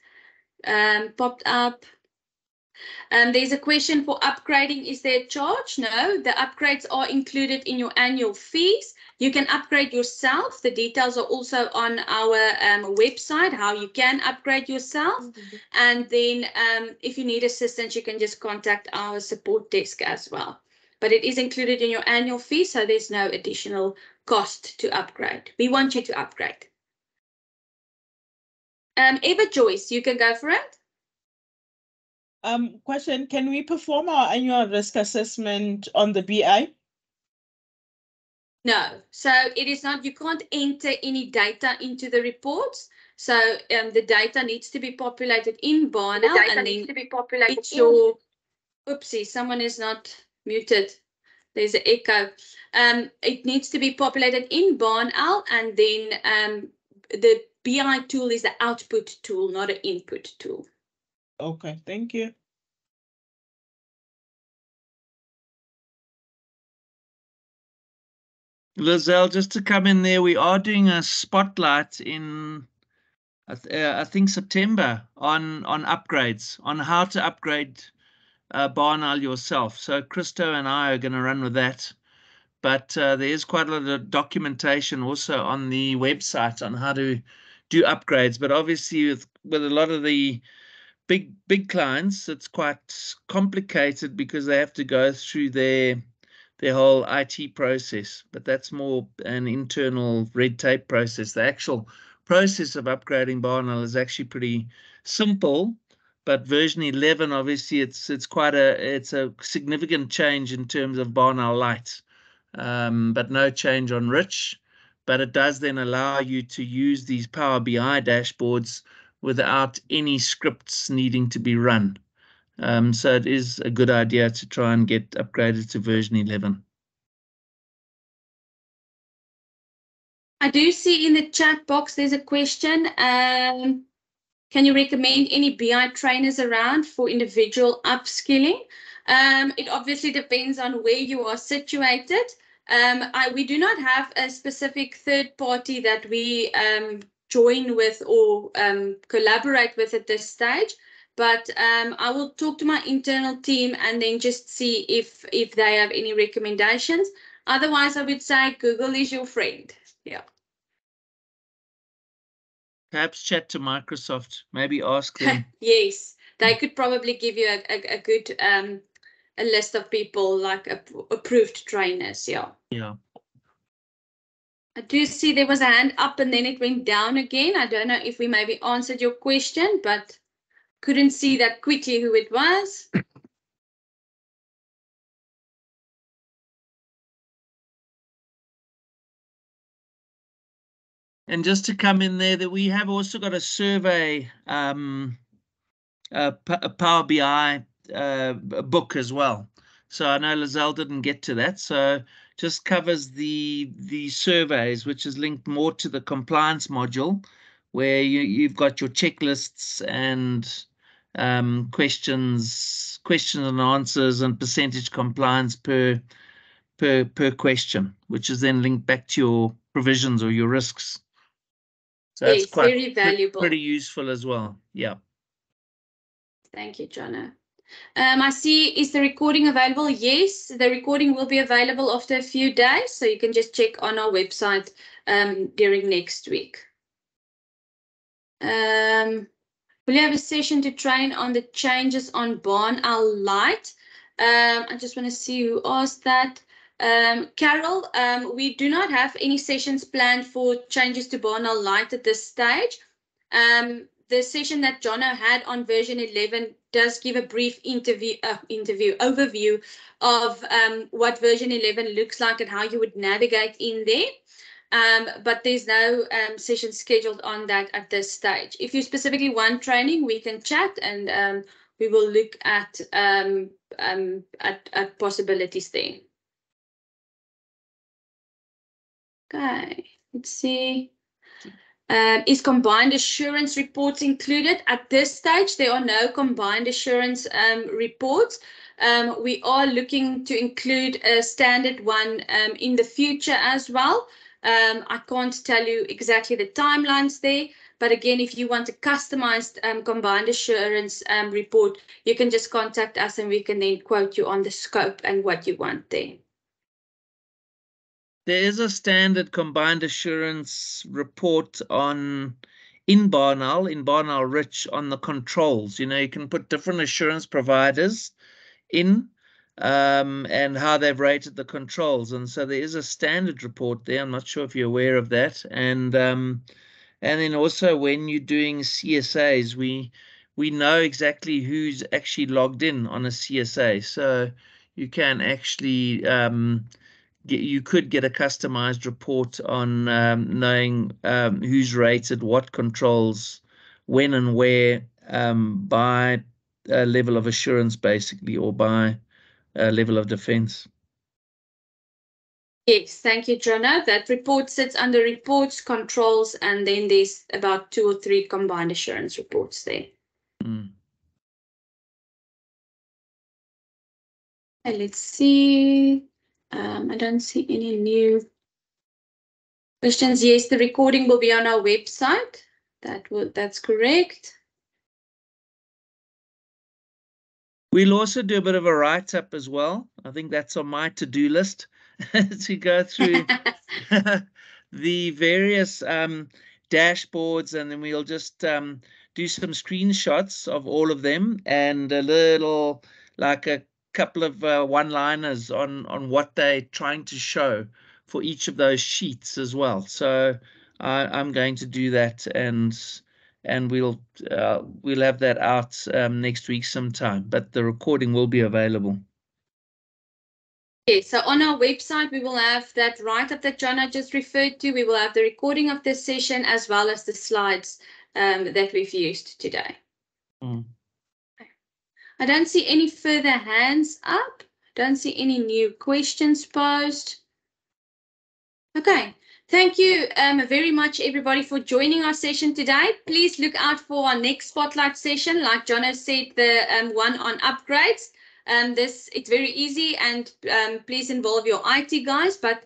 popped up. There's a question for upgrading. Is there a charge? No, the upgrades are included in your annual fees. You can upgrade yourself. The details are also on our website, how you can upgrade yourself. And then if you need assistance, you can just contact our support desk as well. But it is included in your annual fee, so there's no additional cost to upgrade. We want you to upgrade. Eva Joyce, you can go for it. Question, can we perform our annual risk assessment on the BI? No, so it is not, you can't enter any data into the reports. So the data needs to be populated in BarnOwl and then it's your, oopsie, someone is not muted. There's an echo. It needs to be populated in BarnOwl, and then the BI tool is the output tool, not an input tool. Okay, thank you. Lizelle, just to come in there, we are doing a spotlight in, I think, September on upgrades, on how to upgrade BarnOwl yourself. So Christo and I are going to run with that. But there is quite a lot of documentation also on the website on how to do upgrades. But obviously with a lot of the big clients, it's quite complicated because they have to go through their whole IT process. But that's more an internal red tape process. The actual process of upgrading BarnOwl is actually pretty simple. But version 11, obviously, it's a significant change in terms of BarnOwl Lite. But no change on Rich. But it does then allow you to use these Power BI dashboards without any scripts needing to be run. So it is a good idea to try and get upgraded to version 11. I do see in the chat box there's a question. Can you recommend any BI trainers around for individual upskilling? It obviously depends on where you are situated. We do not have a specific third party that we join with or collaborate with at this stage, but I will talk to my internal team and then just see if they have any recommendations. Otherwise, I would say Google is your friend. Yeah. Perhaps chat to Microsoft, maybe ask them. Yes, they could probably give you a good a list of people like approved trainers. Yeah. Yeah. I do see there was a hand up and then it went down again. I don't know if we maybe answered your question, but couldn't see that quickly who it was. And just to come in there, that we have also got a survey, a Power BI book as well. So I know Lizelle didn't get to that. So just covers the surveys, which is linked more to the compliance module, where you've got your checklists and questions and answers and percentage compliance per question, which is then linked back to your provisions or your risks. So that's Yes, quite very valuable. pretty useful as well. Yeah. Thank you, Jono. I see, is the recording available? Yes, the recording will be available after a few days, so you can just check on our website during next week. Will you have a session to train on the changes on BarnOwl Lite? I just want to see who asked that. Carol, we do not have any sessions planned for changes to BarnOwl Lite at this stage. The session that Jono had on version 11 does give a brief overview of what version 11 looks like and how you would navigate in there. But there's no session scheduled on that at this stage. If you specifically want training, we can chat and we will look at possibilities there. Okay, let's see. Is combined assurance reports included? At this stage, there are no combined assurance reports. We are looking to include a standard one in the future as well. I can't tell you exactly the timelines there, but again, if you want a customized combined assurance report, you can just contact us and we can then quote you on the scope and what you want there. There is a standard combined assurance report in BarnOwl Rich on the controls. You know, you can put different assurance providers in and how they've rated the controls. And so there is a standard report there. I'm not sure if you're aware of that. And then also when you're doing CSAs, we know exactly who's actually logged in on a CSA. So you can actually you could get a customized report on knowing who's rated what controls, when and where, by level of assurance, basically, or by level of defense. Yes, thank you, Jono. That report sits under reports, controls, and then there's about 2 or 3 combined assurance reports there. Mm. Okay, let's see. I don't see any new questions. Yes, the recording will be on our website. That's correct. We'll also do a bit of a write-up as well. I think that's on my to-do list to go through the various dashboards, and then we'll just do some screenshots of all of them and a little, like a couple of one-liners on what they're trying to show for each of those sheets as well. So I'm going to do that, and we'll have that out next week sometime, but the recording will be available. Okay, so on our website, we will have that write-up that Jono just referred to. We will have the recording of this session as well as the slides that we've used today. Mm. I don't see any further hands up. Don't see any new questions posed. Okay, Thank you very much, everybody, for joining our session today. Please look out for our next spotlight session. Like Jono said, the one on upgrades. It's very easy, and please involve your IT guys, but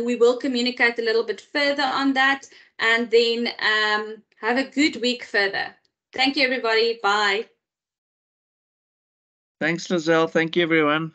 we will communicate a little bit further on that, and then have a good week further. Thank you, everybody. Bye. Thanks, Lizelle. Thank you, everyone.